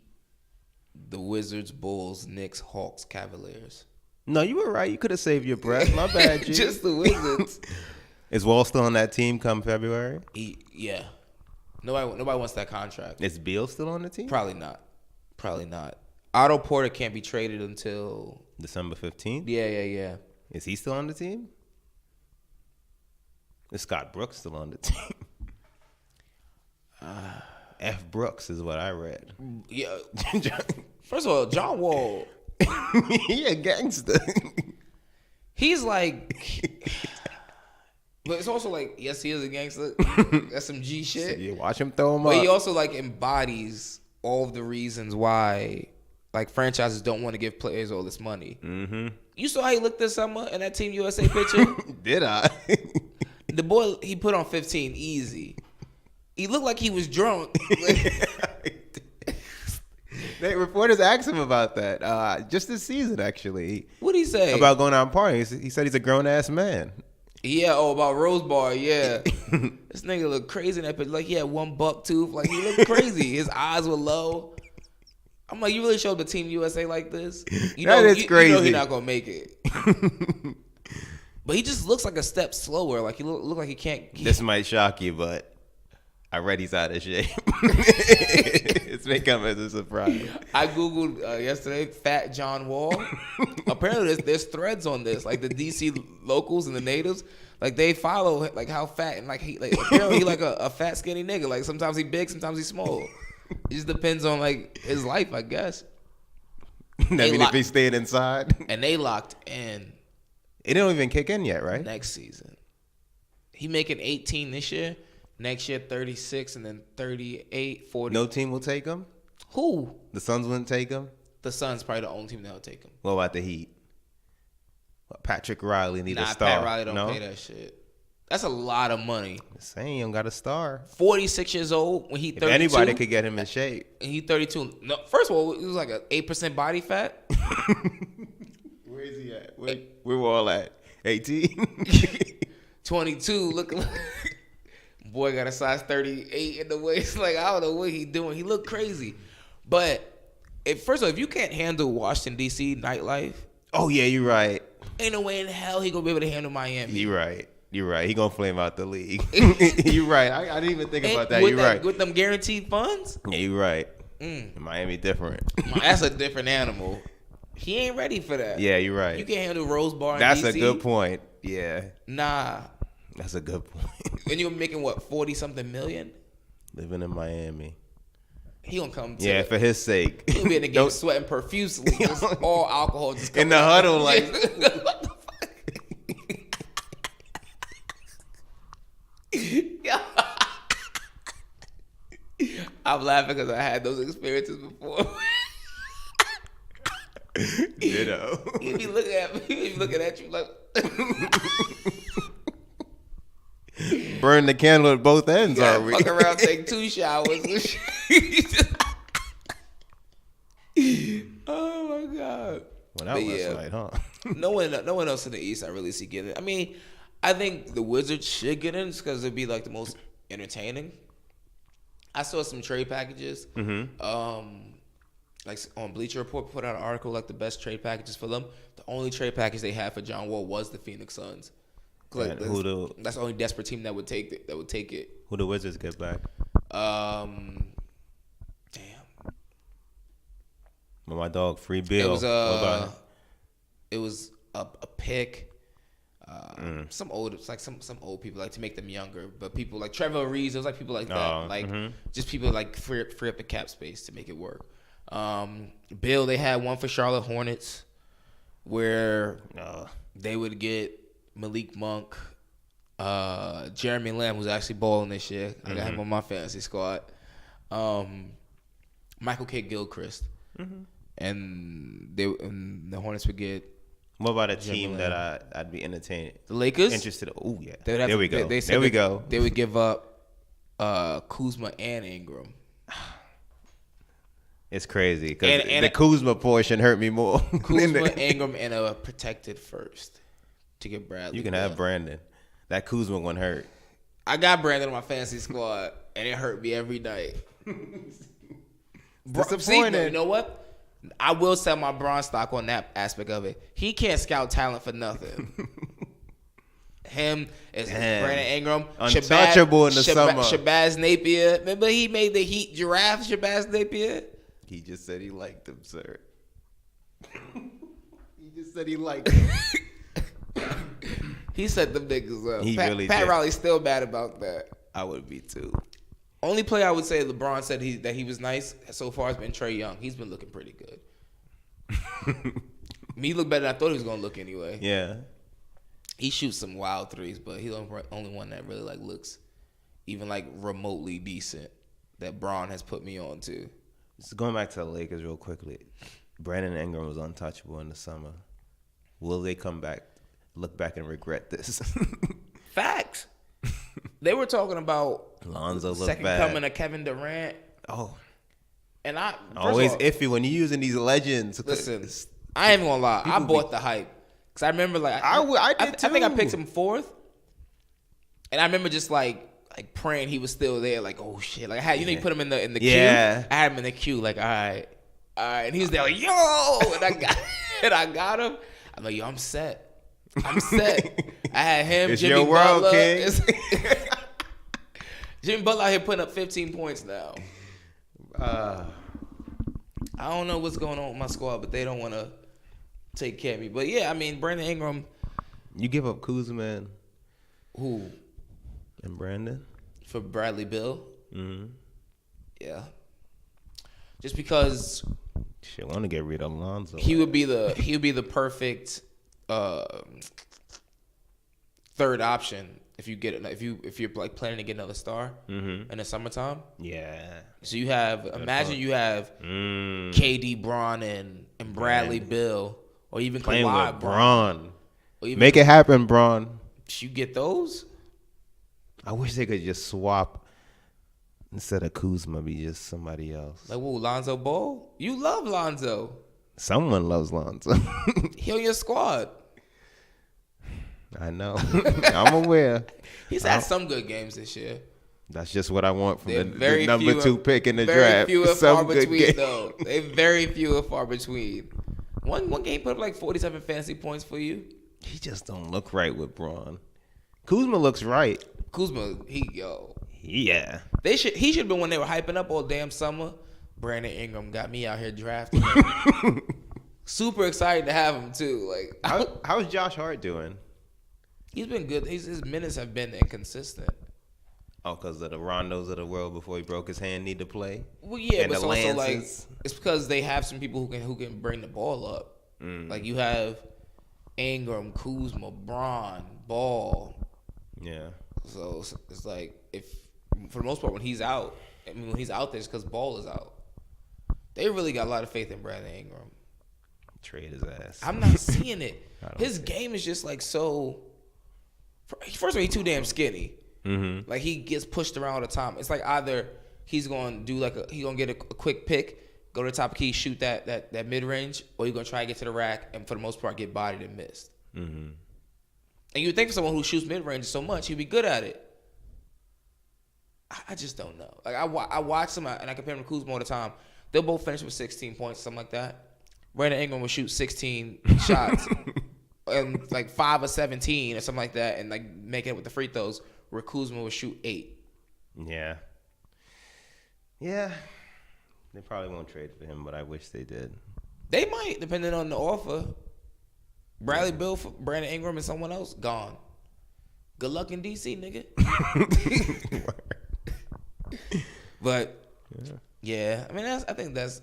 the Wizards, Bulls, Knicks, Hawks, Cavaliers. No, you were right. You could have saved your breath. My bad, G. Just the Wizards. Is Wall still on that team come February? Yeah. Nobody wants that contract. Is Beal still on the team? Probably not. Otto Porter can't be traded until December 15th? Yeah. Is he still on the team? Is Scott Brooks still on the team? F. Brooks is what I read. Yeah. First of all, John Wall, He a gangster. he's like, but it's also like, yes, he is a gangster. That's some G shit. You watch him throw him But up. he also like embodies all of the reasons why like franchises don't want to give players all this money. Mm-hmm. You saw how he looked this summer in that Team USA picture? Did I? The boy, he put on 15 easy. He looked like he was drunk. They reporters asked him about that just this season, actually. What'd he say? About going out and partying. He said he's a grown-ass man. Yeah, about Rose Bar, yeah. This nigga look crazy in that picture. Like he had one buck tooth. Like he looked crazy. His eyes were low. I'm like, you really showed the Team USA like this? You know, That is crazy. You know he's not gonna make it. But he just looks like a step slower. Like he look like he can't. This might shock you, but I read he's out of shape. It's may come as a surprise. I googled yesterday, Fat John Wall. Apparently, there's threads on this. Like the DC locals and the natives, like they follow like how fat and like he like apparently he like a fat skinny nigga. Like sometimes he big, sometimes he small. It just depends on like his life, I guess. I mean, if he stayed inside, And they locked in it don't even kick in yet, right? next season. He making 18 this year. Next year, 36, and then 38, 40. No team will take him. Who? The Suns wouldn't take him. The Suns probably the only team that'll take him. What about the Heat? Patrick Riley need a Nah, star. Pat Riley don't no? pay that shit. That's a lot of money. Saying you don't got a star. 46 years old when he If 32. anybody could get him in shape. And he 32. No, first of all, it was like an 8% body fat. Where is he at? Where we all at? 18? 22, looking like boy got a size 38 in the waist. Like I don't know what he doing. He looked crazy. But first of all, if you can't handle Washington D.C. nightlife, Oh yeah, you're right. ain't no way in hell he gonna be able to handle Miami. You're right. You're right. He gonna flame out the league. You're right. I didn't even think about that. With You're right. With them guaranteed funds, Yeah, you're right. Miami different. that's a different animal. He ain't ready for that. Yeah, you're right. You can't handle Rose Bar in That's DC. a good point. Yeah, Nah. that's a good point. And you're making what, 40 something million? Living in Miami. He gonna come to Yeah, for his sake. He'll be in the game Don't- sweating profusely. Just all alcohol just in coming the out. huddle, like What the fuck? I'm laughing because I had those experiences before. you know. He be looking at me, he be looking at you like Burn the candle at both ends, yeah, are we? fuck around, take 2 showers. And shit. Oh my god. Went out But last yeah. night, huh? No one else in the East I really see getting it. I mean, I think the Wizards should get in because it'd be like the most entertaining. I saw some trade packages. Like on Bleacher Report put out an article like the best trade packages for them. The only trade package they had for John Wall was the Phoenix Suns. Like, And who that's the only desperate team that would take it. That would take it. Who the Wizards get back? Damn. Well, my dog, Free Bill. It was What about him? it was a pick. Some old, it's like some old people like to make them younger, but people like Trevor Reeves, it was like people like that, just people like free up the cap space to make it work. Bill, they had one for Charlotte Hornets, where they would get Malik Monk, Jeremy Lamb, who's actually balling this year. I got him on my fantasy squad. Michael K. Gilchrist, and the Hornets would get. What about a team that I'd be entertained? The Lakers? Interested. Oh yeah. They would have There we to- go. They said There we that go. They would give up Kuzma and Ingram. It's crazy because And- the Kuzma portion hurt me more. Kuzma, Ingram, and a protected first to get Bradley. You can Beal. have Brandon. That Kuzma one hurt. I got Brandon on my fantasy squad, and it hurt me every night. Disappointed. You know what? I will sell my bronze stock on that aspect of it. He can't scout talent for nothing. Him is Damn. Brandon Ingram, Untouchable in the summer. Shabazz Napier. Remember he made the Heat giraffe. Shabazz Napier. He just said he liked him, sir. He just said he liked him. He set them niggas up. He really Pat did. Riley's still mad about that. I would be too. Only player I would say LeBron said that he was nice so far has been Trae Young. He's been looking pretty good. Me look better than I thought he was gonna look anyway. Yeah. He shoots some wild threes, but he's the only one that really like looks even like remotely decent that Braun has put me on to. Just going back to the Lakers real quickly. Brandon Ingram was untouchable in the summer. Will they come back, look back and regret this? Facts. They were talking about Lonzo looked second bad. coming of Kevin Durant, Oh, and I first always of all, iffy when you're using these legends. Listen, I ain't even gonna lie. I bought the hype because I remember like I did I think I too. picked him fourth, And I remember just like praying he was still there. Like, oh shit! Like I had, you put him in the Yeah. queue. I had him in the queue. Like, all right, and he was there like, yo, and I got him. I'm like, yo, I'm set. I had him. It's Jimmy your world, Butler. King. Jimmy Butler out here putting up 15 points now. I don't know what's going on with my squad, but they don't want to take care of me. But yeah, I mean, Brandon Ingram. You give up Kuzma Who? and Brandon? For Bradley Beal? Mm-hmm. Yeah. Just because Shit, want to get rid of Alonzo. he would be the perfect third option if you're like planning to get another star in the summertime. Yeah. So you have you have KD, Bron, and Bradley Beal, or even Playing Kawhi with Braun. Braun. Make it happen, Braun. You get those? I wish they could just swap instead of Kuzma, be just somebody else. Like, whoa, Lonzo Ball? You love Lonzo. Someone loves Lonzo. He on your squad. I know. I'm aware. He's had some good games this year. That's just what I want from They're the number few 2 pick in the very draft. Few and Some far good between, game. though. They're very few and far between. One game put up like 47 fantasy points for you. He just don't look right with Braun. Kuzma looks right. Kuzma, Yeah. he should have been when they were hyping up all damn summer. Brandon Ingram got me out here drafting him. Super excited to have him too. Like, How's Josh Hart doing? he's been good. His minutes have been inconsistent. Oh, because of the Rondos of the world before he broke his hand need to play? Well, yeah, And but it's the also like Lances. it's because they have some people who can bring the ball up. Like you have Ingram, Kuzma, Braun, Ball. Yeah. So it's like if for the most part when he's out, I mean when he's out there, it's because Ball is out. They really got a lot of faith in Brandon Ingram. Trade his ass. I'm not seeing it. don't His game is just like so. First of all, he's too damn skinny. Mm-hmm. Like he gets pushed around all the time. It's like either he's gonna do he's gonna get a quick pick, go to the top of the key, shoot that mid range, or you're gonna try to get to the rack and for the most part get bodied and missed. Mm-hmm. And you would think for someone who shoots mid range so much, he'd be good at it. I just don't know. Like I watch him and I compare him to Kuzma all the time. They'll both finish with 16 points, something like that. Brandon Ingram will shoot 16 shots and like 5 or 17 or something like that, and like make it with the free throws. Where Kuzma will shoot 8. Yeah. Yeah. They probably won't trade for him, but I wish they did. They might, depending on the offer. Bradley Beal for Brandon Ingram and someone else, gone. Good luck in DC, nigga. But yeah, I mean I think that's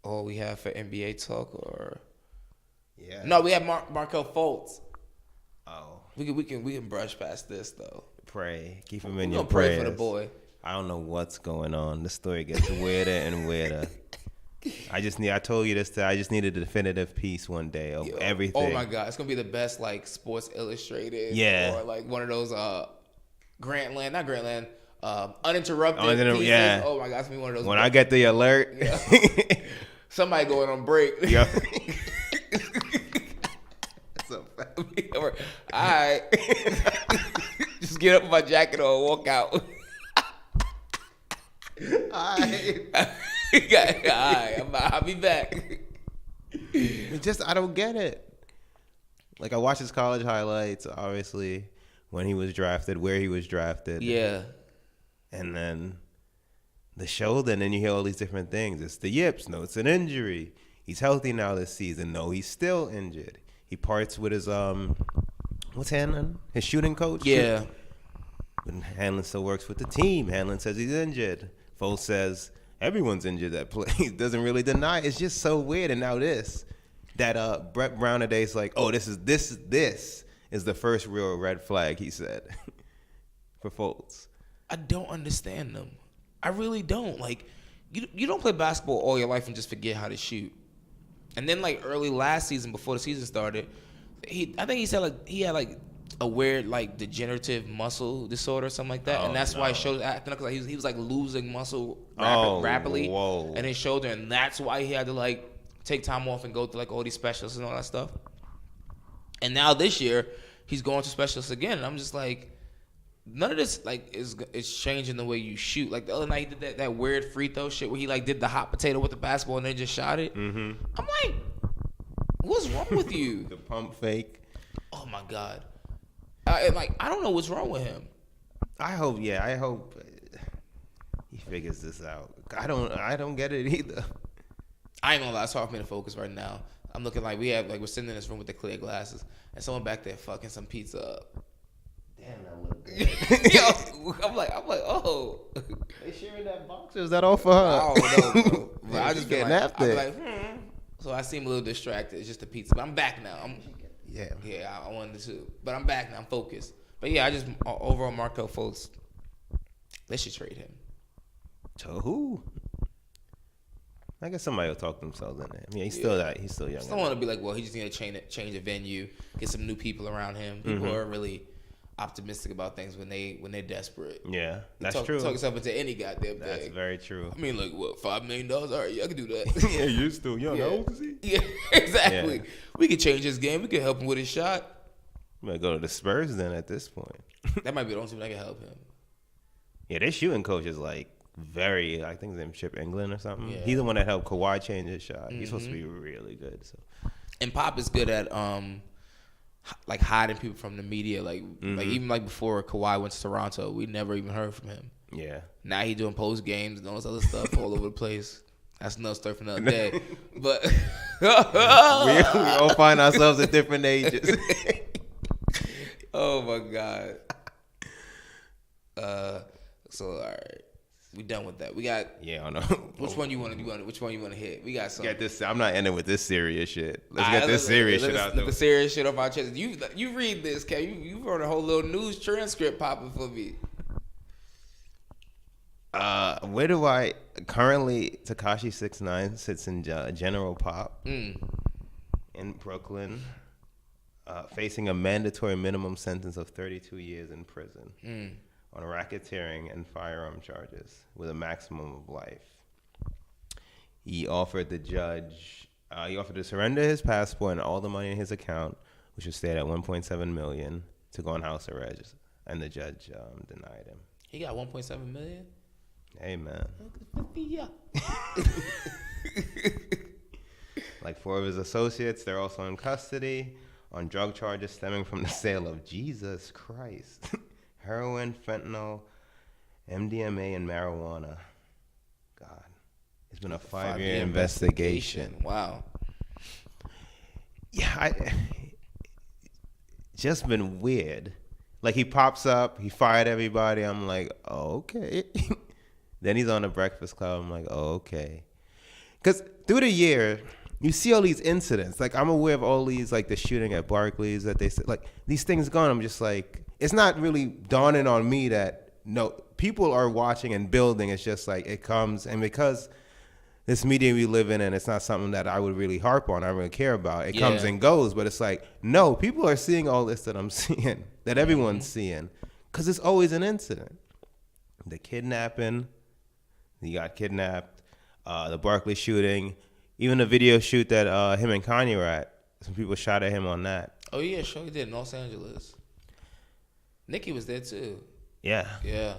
all we have for NBA talk. Or Yeah. no, we have Markelle Fultz. Oh. We can brush past this though. Pray. Keep him in We your gonna pray prayers. for the boy. I don't know what's going on. The story gets weirder and weirder. I told you this. I just need a definitive piece one day of everything. Oh my god, it's gonna be the best like Sports Illustrated. Yeah. Or like one of those uninterrupted pieces. Yeah. Oh my god, it's gonna be one of those. When I get the alert. Somebody going on break. Yo. All right. Just get up with my jacket on and walk out. All right, I'll be back. I don't get it. Like I watched his college highlights, obviously, when he was drafted, where he was drafted. Yeah. And then the shoulder, and then you hear all these different things. It's the yips. No, it's an injury. He's healthy now this season. No, he's still injured. He parts with his what's Hanlon? His shooting coach? Yeah. But Hanlon still works with the team. Hanlon says he's injured. Foles says everyone's injured that plays. Doesn't really deny it. It's just so weird. And now that Brett Brown today's like, oh, this is the first real red flag, he said, for Foles. I don't understand them. I really don't. Like, you don't play basketball all your life and just forget how to shoot. And then like early last season, before the season started, I think he said like he had like a weird like degenerative muscle disorder or something like that, and that's why he showed acting like he was like losing muscle rapidly in his shoulder, and that's why he had to like take time off and go to like all these specialists and all that stuff. And now this year he's going to specialists again, and I'm just like, none of this like is changing the way you shoot. Like the other night, he did that weird free throw shit where he like did the hot potato with the basketball and then just shot it. I'm like, what's wrong with you? The pump fake. Oh my god! I don't know what's wrong with him. I hope he figures this out. I don't get it either. I ain't gonna lie, it's hard for me to focus right now. I'm looking like we're sitting in this room with the clear glasses, and someone back there fucking some pizza up. Damn, that look good. Yo, I'm like, oh. They sharing that box, or is that all for her? I don't know, bro. But I just getting feel like, after I'm it. like, So I seem a little distracted. It's just the pizza, but I'm back now. Yeah. I wanted to, but I'm back now. I'm focused. But yeah, I just overall Markelle Fultz. They should trade him. To who? I guess somebody will talk themselves in there. I mean, he's still young. I just don't want to be like, well, he just need to change the venue, get some new people around him. People are really optimistic about things when they're desperate. Yeah, that's Talk true. yourself into any goddamn thing. That's very true. I mean, like, what, $5 million? All right, yeah, I can do that. Yeah, you're still young. How old is he? Yeah, exactly. Yeah. We could change his game. We could help him with his shot. You might go to the Spurs then at this point. That might be the only team that can help him. Yeah, their shooting coach is like I think his name's Chip England or something. Yeah. He's the one that helped Kawhi change his shot. He's supposed to be really good. So And Pop is good at like hiding people from the media. Like even like before Kawhi went to Toronto, we never even heard from him. yeah, Now he doing post games and all this other stuff all over the place. That's another story for another day. But we all find ourselves at different ages. oh my god. So all right, we done with that. We got Yeah, I don't know. which one you want to which one you want to hit? We got some. Get this. I'm not ending with this serious shit. Let's All get right, this serious shit out the there. serious shit off our chest. You read this, Kev. You wrote a whole little news transcript popping for me. Where do I currently? Tekashi 6ix9ine sits in General Pop in Brooklyn, facing a mandatory minimum sentence of 32 years in prison on racketeering and firearm charges with a maximum of life. He offered the judge. He offered to surrender his passport and all the money in his account, which was stayed at $1.7 million, to go on house arrest, and the judge denied him. He got 1.7 million. Hey, man. Yeah. Like 4 of his associates, they're also in custody on drug charges stemming from the sale of Jesus Christ, heroin, fentanyl, MDMA, and marijuana. God, it's been a 5-year investigation. Wow. Yeah, just been weird. Like he pops up, he fired everybody. I'm like, oh, okay. Then he's on the Breakfast Club. I'm like, oh, okay. Because through the year, you see all these incidents. Like I'm aware of all these, like the shooting at Barclays that they said, like these things gone. I'm just like, it's not really dawning on me that no, people are watching and building. It's just like it comes, and because this media we live in, and it's not something that I would really harp on, I really care about. It comes and goes, but it's like, no, people are seeing all this that I'm seeing, that everyone's seeing, because it's always an incident. The kidnapping, he got kidnapped, the Barclay shooting, even the video shoot that him and Kanye were at. Some people shot at him on that. Oh yeah, sure he did in Los Angeles. Nicki was there too. Yeah. Yeah.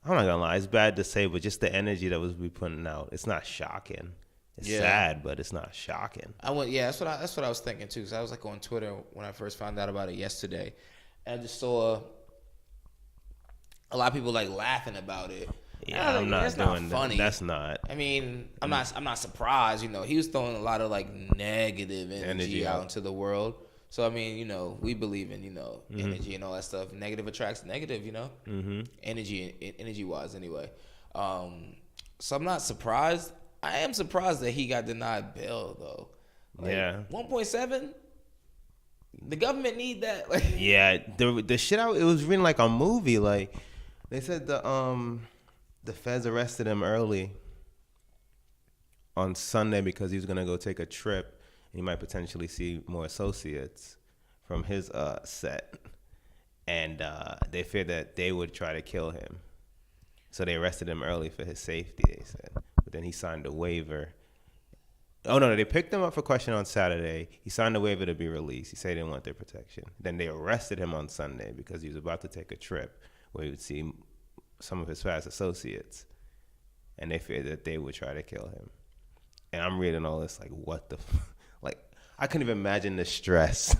I'm not gonna lie, it's bad to say, but just the energy that was be putting out, it's not shocking. It's sad, but it's not shocking. That's what I was thinking too. So I was like on Twitter when I first found out about it yesterday, and I just saw a lot of people like laughing about it. Yeah, I'm not doing funny. That's not. I mean, I'm not surprised. You know, he was throwing a lot of like negative energy out into the world. So I mean, you know, we believe in energy and all that stuff. Negative attracts negative. You know, energy wise anyway. So I'm not surprised. I am surprised that he got denied bail though. Like, 1.7. The government need that. Like, yeah, the shit out. It was really like a movie. Like they said the feds arrested him early on Sunday because he was gonna go take a trip. And he might potentially see more associates from his set, and they feared that they would try to kill him. So they arrested him early for his safety. They said, but then he signed a waiver, Oh no, they picked him up for question on Saturday. He signed a waiver to be released. He said he didn't want their protection. Then they arrested him on Sunday because he was about to take a trip where he would see some of his past associates, and they feared that they would try to kill him. And I'm reading all this like, what the, like, I couldn't even imagine the stress.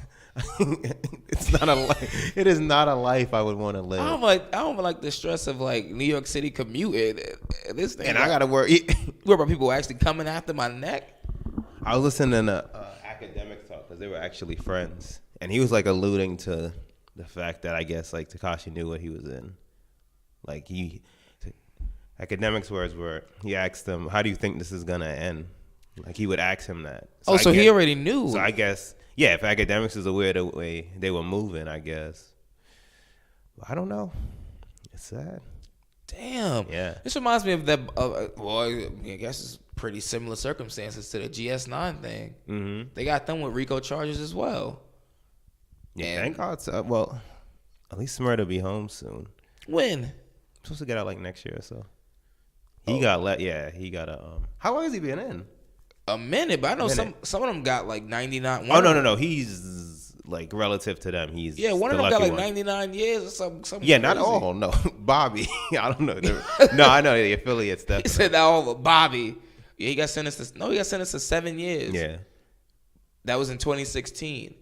It's not a life. It is not a life I would want to live. I don't like the stress of like New York City commuting. This thing, And I gotta worry. Worry about people actually coming after my neck. I was listening to Academics talk because they were actually friends, and he was like alluding to the fact that I guess like Tekashi knew what he was in. Like Academics' words were, he asked them, "How do you think this is gonna end?" Like he would ask him that. So he already knew. So I guess, yeah, if Academics is aware of the way they were moving, I guess. I don't know. It's sad. Damn. Yeah. This reminds me of that. Well, I guess it's pretty similar circumstances to the GS9 thing. Mm-hmm. They got them with RICO charges as well. Yeah. Thank God. Well, at least Smurda will be home soon. When? Supposed to get out like next year or so. He got let. Yeah, he got a. How long has he been in? A minute, but I know some of them got like 99. Oh no, he's like relative to them. He's one of them got like one. 99 years or something. Yeah, crazy. not all. No, Bobby. I don't know. No, I know the affiliates. He Definitely. said that all but Bobby. Yeah, he got sentenced to 7 years. Yeah, that was in 2016.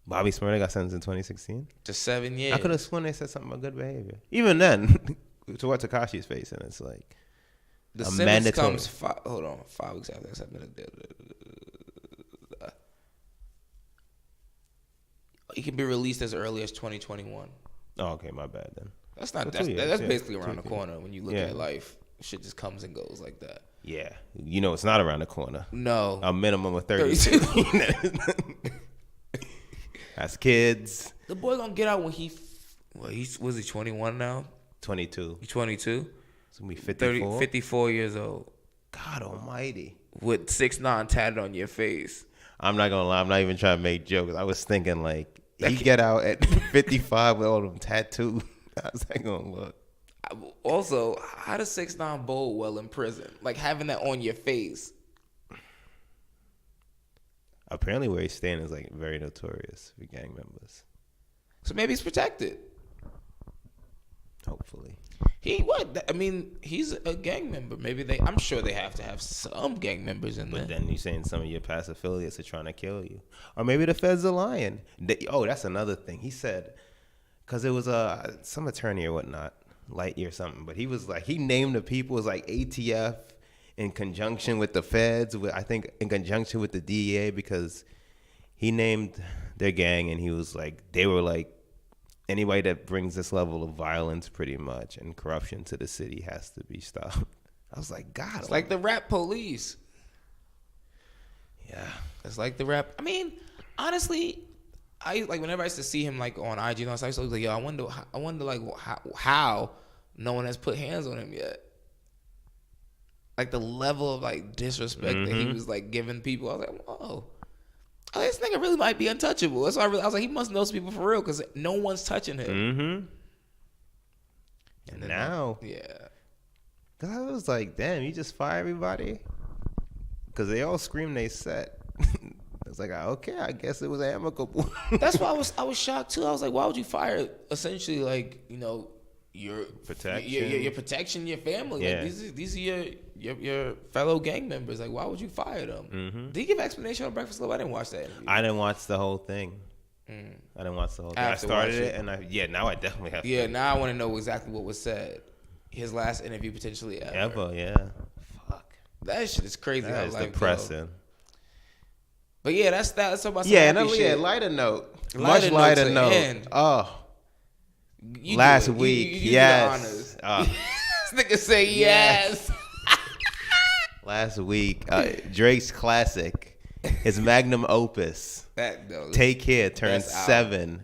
Bobby Smurda got sentenced in 2016 to 7 years. I could have sworn they said something about good behavior. Even then, to what Tekashi's facing, it's like the a sentence mandatory. comes 5 weeks after accepting. He can be released as early as 2021. Oh, okay, my bad then. That's not. For That's 2 years, yeah, basically 2 around the years. corner when you look Yeah. at life. Shit just comes and goes like that. Yeah, it's not around the corner. No, A minimum of 32. That's kids. the boy gonna get out when was he 21 now? 22. He 22. It's gonna be 54. 54 years old God Almighty. with 6'9" tatted on your face. I'm not gonna lie. I'm not even trying to make jokes. I was thinking like he get out at 55 with all them tattoos. How's that gonna look? Also, how does 6'9" bowl well in prison? Like having that on your face. Apparently, where he's staying is like very notorious for gang members. So maybe he's protected. Hopefully, he's a gang member. Maybe I'm sure they have to have some gang members in there. but then you're saying some of your past affiliates are trying to kill you, or maybe the feds are lying. That's another thing. He said, because it was some attorney or whatnot, Lightyear or something, but he was like, he named the people as like ATF in conjunction with the feds, I think in conjunction with the DEA, because he named their gang and he was like, they were like, anybody that brings this level of violence pretty much and corruption to the city has to be stopped. I was like, God. It's like the rap police. Yeah. It's like the rap. I mean, honestly, I like whenever I used to see him like on IG, I used to be like, yo, I wonder like how no one has put hands on him yet. Like the level of like disrespect that he was like giving people. I was like, whoa. Oh, this nigga really might be untouchable. That's why I was like, he must know some people for real because no one's touching him. Mm-hmm. And now, yeah. Cause I was like, damn, you just fire everybody? Because they all scream they set. It's like, okay, I guess it was amicable. That's why I was shocked too. I was like, why would you fire essentially like, your Protection. your protection, your family? Yeah. Like, these are your fellow gang members. Like, why would you fire them? Mm-hmm. Did he give explanation on Breakfast Club? I didn't watch that interview. I didn't watch the whole thing. I didn't watch the whole thing. I have to started watch it, and now I definitely have to. Yeah, now I want to know exactly what was said. His last interview potentially ever. Yeah. Fuck. That shit is crazy. That how is life depressing. go. But yeah, that's about some Yeah, happy and shit. lighter note. Lighter Much lighter note to note. end. Oh, You last do it. week, You do the yes. honors. This nigga say yes. Last week, Drake's classic, his magnum opus, Take Care, turned that's out. 7.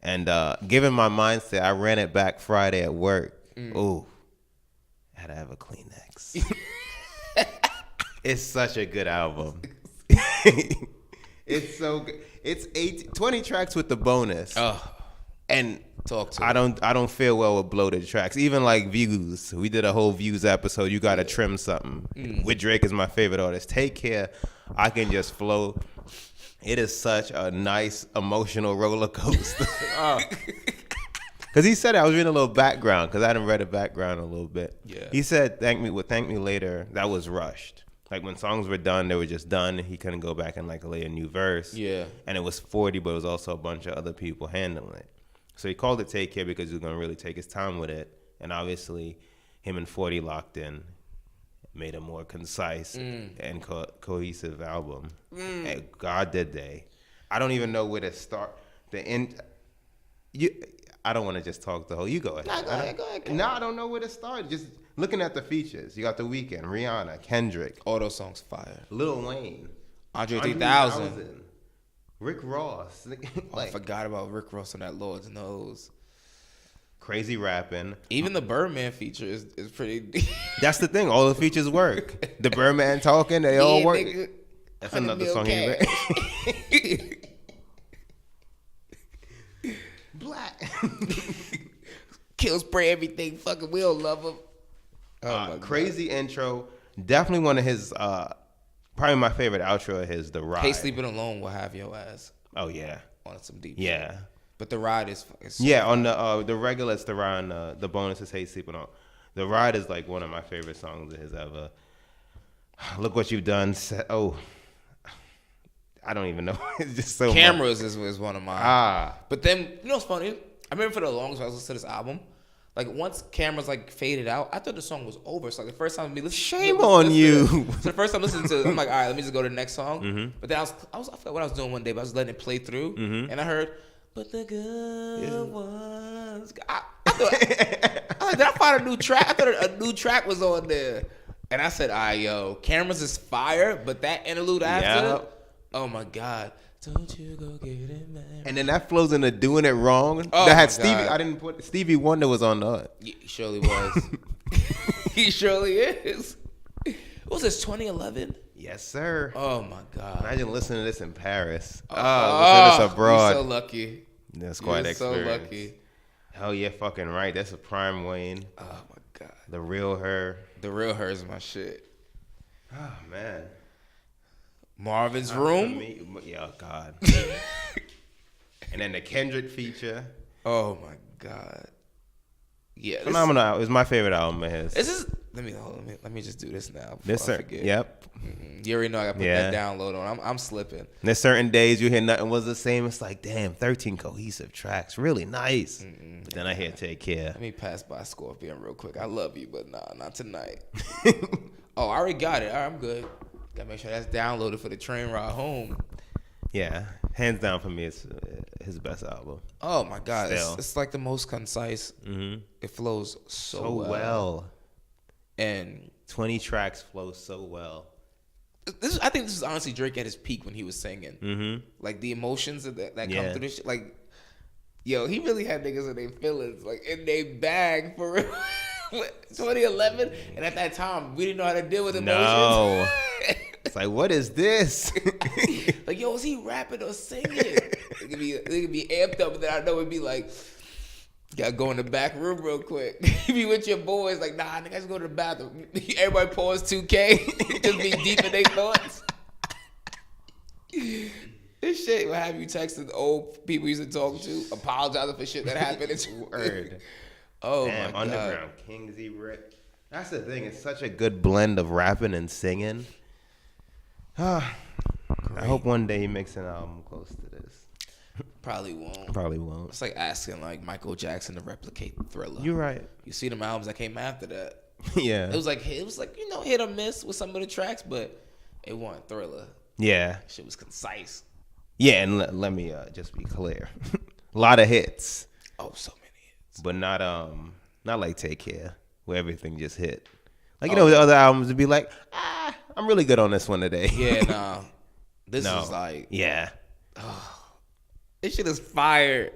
And given my mindset, I ran it back Friday at work. Ooh, had to have a Kleenex. It's such a good album. It's so good. It's 20 tracks with the bonus. Oh. And Talk to I don't feel well with bloated tracks. Even like Views. We did a whole Views episode. You gotta trim something. With Drake is my favorite artist. Take Care. I Can Just Flow. It is such a nice emotional roller coaster. Cause he said it. I was reading a little background because I hadn't read a background a little bit. Yeah. He said thank me later. That was rushed. Like when songs were done, they were just done. He couldn't go back and like lay a new verse. Yeah. And it was 40, but it was also a bunch of other people handling it. So he called it Take Care because he was gonna really take his time with it. And obviously, him and 40 locked in, made a more concise and cohesive album. And God did they. I don't even know where to start. The end. I don't want to just talk the whole. You go ahead. Go ahead. No, I don't know where to start. Just looking at the features. You got The Weeknd, Rihanna, Kendrick, All those songs fire. Lil Wayne, Andre 3000. Rick Ross. I forgot about Rick Ross on that Lord's Knows. Crazy rapping. Even the Birdman feature is pretty. That's the thing. All the features work. The Birdman talking, they all work. Nigga, That's 100 another mil song cash. he read. Black. Kill spray everything. Fucking we don't love him. Oh my Crazy intro. Definitely one of his, probably my favorite outro of his, The Ride. Hey, Sleeping Alone will have your ass Oh, yeah. on some deep Yeah. shit. But The Ride is so Yeah, on the regular, it's The Ride, and the bonus is Hey Sleeping On. The Ride is like one of my favorite songs of his ever. Look What You've Done. I don't even know. It's just so Cameras is one of mine. much. But then, you know what's funny? I remember for the longest while I was listening to this album, like once Cameras like faded out, I thought the song was over. So like the first time me listening, Shame on you. So the first time listening to it, I'm like, all right, let me just go to the next song. But then I forgot what I was doing one day, but I was letting it play through, and I heard, but the good ones. I thought, did I find a new track? I thought a new track was on there, and I said, all right, yo, Cameras is fire, but that interlude after, Yep. oh my god. Don't you go get it, man. And then that flows into Doing It Wrong. Oh, that my had Stevie. God. I didn't put Stevie Wonder was on the. Yeah, he surely was. He surely is. What was this, 2011? Yes, sir. Oh my god. Imagine listening to this in Paris. Oh, Listening to this abroad. You're so lucky. That's quite You're so experience. lucky. Hell yeah, fucking right. That's a prime Wayne. Oh my god. The Real Her. The Real Her is my shit. Oh man. Marvin's Room. Yeah, oh, God. And then the Kendrick feature. Oh my god. Yeah. Phenomenal. It was my favorite album of his. This is. Let me just do this now. Before This I sir. forget. Yep. You already know I got to put Yeah. that download on. I'm slipping. There's certain days you hear nothing was the same. It's like, damn, 13 cohesive tracks. Really nice. But then I hear Take Care. Let me pass by Scorpion real quick. I love you, but nah, not tonight. Oh, I already got it. All right, I'm good. Gotta make sure that's downloaded for the train ride home. Yeah. Hands down for me, it's his best album. Oh my god, Still. it's like the most concise. It flows so well. And 20 tracks flow so well. I think this is honestly Drake at his peak when he was singing. Like the emotions that come Yeah. through this shit. Like, yo, he really had niggas in their feelings, like in their bag for real. 2011, and at that time we didn't know how to deal with emotions. No. It's like, what is this? Like, yo, is he rapping or singing? It could be amped up, and then I know it'd be like, gotta go in the back room real quick. You be with your boys, like, nah, nigga, just go to the bathroom. Everybody pause 2K, just be deep in their thoughts. This shit will have you texting old people you used to talk to, apologizing for shit that happened. It's Word. Oh Damn, my god. Underground Kings, Rick. That's the thing. It's such a good blend of rapping and singing. I hope one day he makes an album close to this. Probably won't. Probably won't. It's like asking like Michael Jackson to replicate Thriller. You're right. You see them albums that came after that. Yeah. It was like you know, hit or miss with some of the tracks, but it wasn't Thriller. Yeah. Shit was concise. Yeah, and let me just be clear. A lot of hits, Oh, so many hits. but not like Take Care, where everything just hit. Like, you know, the other albums would be like, I'm really good on this one today. Yeah, nah. This No. is like Yeah. this shit is fire.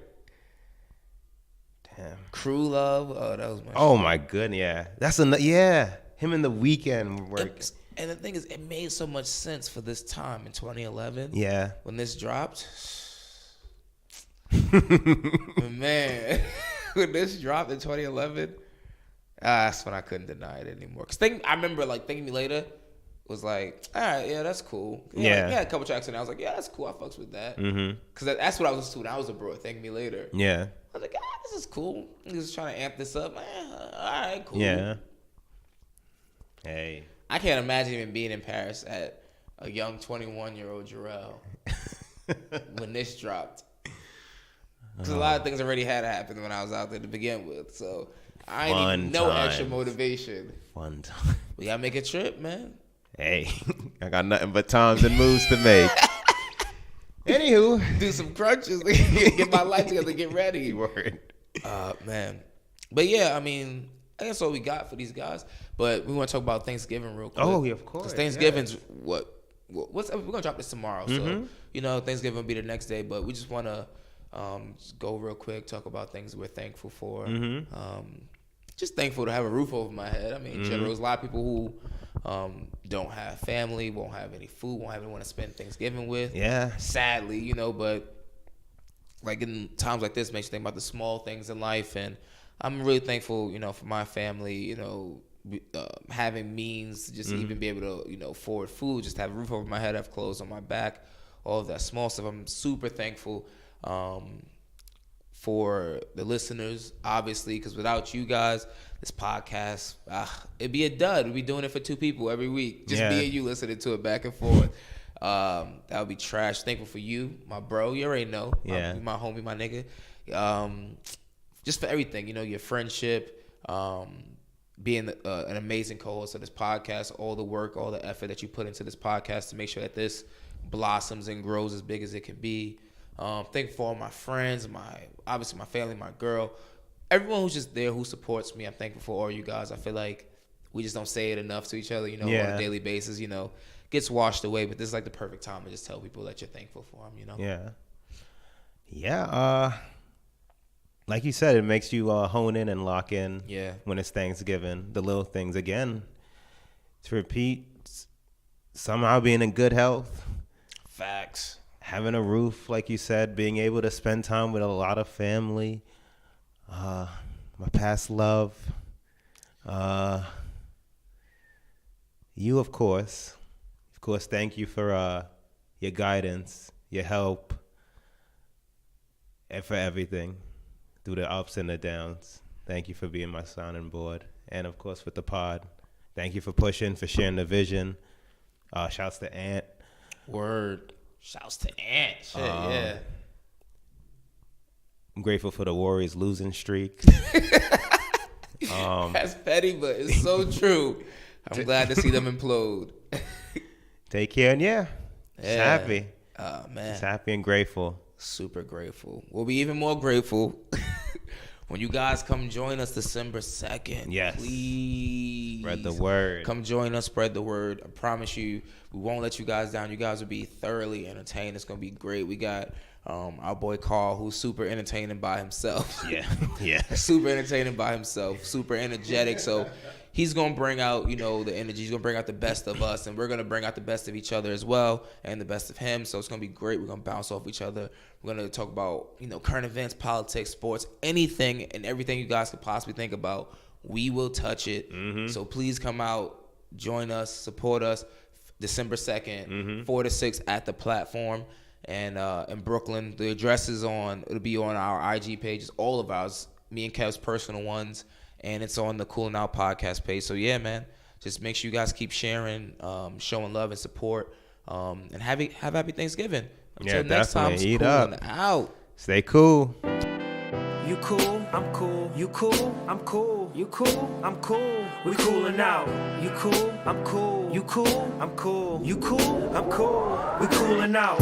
Damn. Crew Love. Oh, that was my Oh my goodness, yeah. That's yeah. Him and The Weeknd work. shit. And the thing is, it made so much sense for this time in 2011. Yeah. When this dropped. Man, when this dropped in 2011, that's when I couldn't deny it anymore. Cause I remember like Thank Me Later was like, all right, yeah, that's cool. Yeah. Like, yeah, a couple tracks and I was like, yeah, that's cool. I fucks with that. Mm-hmm. Cause that's what I was listening to when I was abroad. Thank Me Later. Yeah. I was like, this is cool. He was trying to amp this up. All right, cool. Yeah. Hey. I can't imagine even being in Paris at a young 21-year-old Jarrell when this dropped. Because a lot of things already had happened when I was out there to begin with. So I ain't need no extra motivation. Fun time. We gotta make a trip, man. Hey, I got nothing but times and moves to make. Anywho. Do some crunches. Get my life together. Get ready. Word. Man. But yeah, I mean, I guess all we got for these guys. But we want to talk about Thanksgiving real quick. Oh, yeah, of course. Because Thanksgiving's what's we're gonna drop this tomorrow. So Thanksgiving will be the next day. But we just want to just go real quick, talk about things we're thankful for. Just thankful to have a roof over my head. I mean, there's a lot of people who don't have family, won't have any food, won't have anyone to spend Thanksgiving with. Yeah. Sadly, but like in times like this, makes you think about the small things in life. And I'm really thankful, for my family, having means to just even be able to, afford food, just have a roof over my head, have clothes on my back, all of that small stuff. I'm super thankful for the listeners, obviously, because without you guys, this podcast, it'd be a dud. We'd be doing it for two people every week. Just me and you listening to it back and forth. That would be trash. Thankful for you, my bro. You already know. Yeah. My homie, my nigga. Just for everything, your friendship, being an amazing co-host of this podcast, all the work, all the effort that you put into this podcast to make sure that this blossoms and grows as big as it can be. Thankful for all my friends, obviously my family, my girl, everyone who's just there, who supports me. I'm thankful for all you guys. I feel like we just don't say it enough to each other, on a daily basis, gets washed away. But this is like the perfect time to just tell people that you're thankful for them, Yeah. Yeah. Like you said, it makes you hone in and lock in. Yeah. When it's Thanksgiving, the little things again. To repeat, somehow being in good health. Facts. Having a roof, like you said, being able to spend time with a lot of family, my past love, you, of course. Of course, thank you for your guidance, your help, and for everything through the ups and the downs. Thank you for being my sounding board. And, of course, with the pod. Thank you for pushing, for sharing the vision. Shouts to Ant. Word. Shouts to Ant. Shit, yeah. I'm grateful for the Warriors losing streak. That's petty, but it's so true. I'm glad to see them implode. Take care, and just happy. Oh, man. Just happy and grateful. Super grateful. We'll be even more grateful when you guys come join us December 2nd. Yes. Please. Spread the word. Come join us. Spread the word. I promise you, we won't let you guys down. You guys will be thoroughly entertained. It's going to be great. We got our boy Carl, who's super entertaining by himself. Yeah. Super entertaining by himself. Super energetic. So he's going to bring out, the energy. He's going to bring out the best of us, and we're going to bring out the best of each other as well, and the best of him. So it's going to be great. We're going to bounce off each other. We're going to talk about, current events, politics, sports, anything and everything you guys could possibly think about. We will touch it. So please come out, join us, support us. December 2nd, 4 to 6 at the platform. And in Brooklyn, the address is it'll be on our IG pages, all of ours, me and Kev's personal ones. And it's on the Coolin' Out podcast page. So, yeah, man, just make sure you guys keep sharing, showing love and support, and have happy Thanksgiving. Until next time, it's Coolin' Out. Stay cool. You cool, I'm cool. You cool, I'm cool. You cool, I'm cool. We coolin' out. You cool, I'm cool. You cool, I'm cool. You cool, I'm cool. We coolin' out.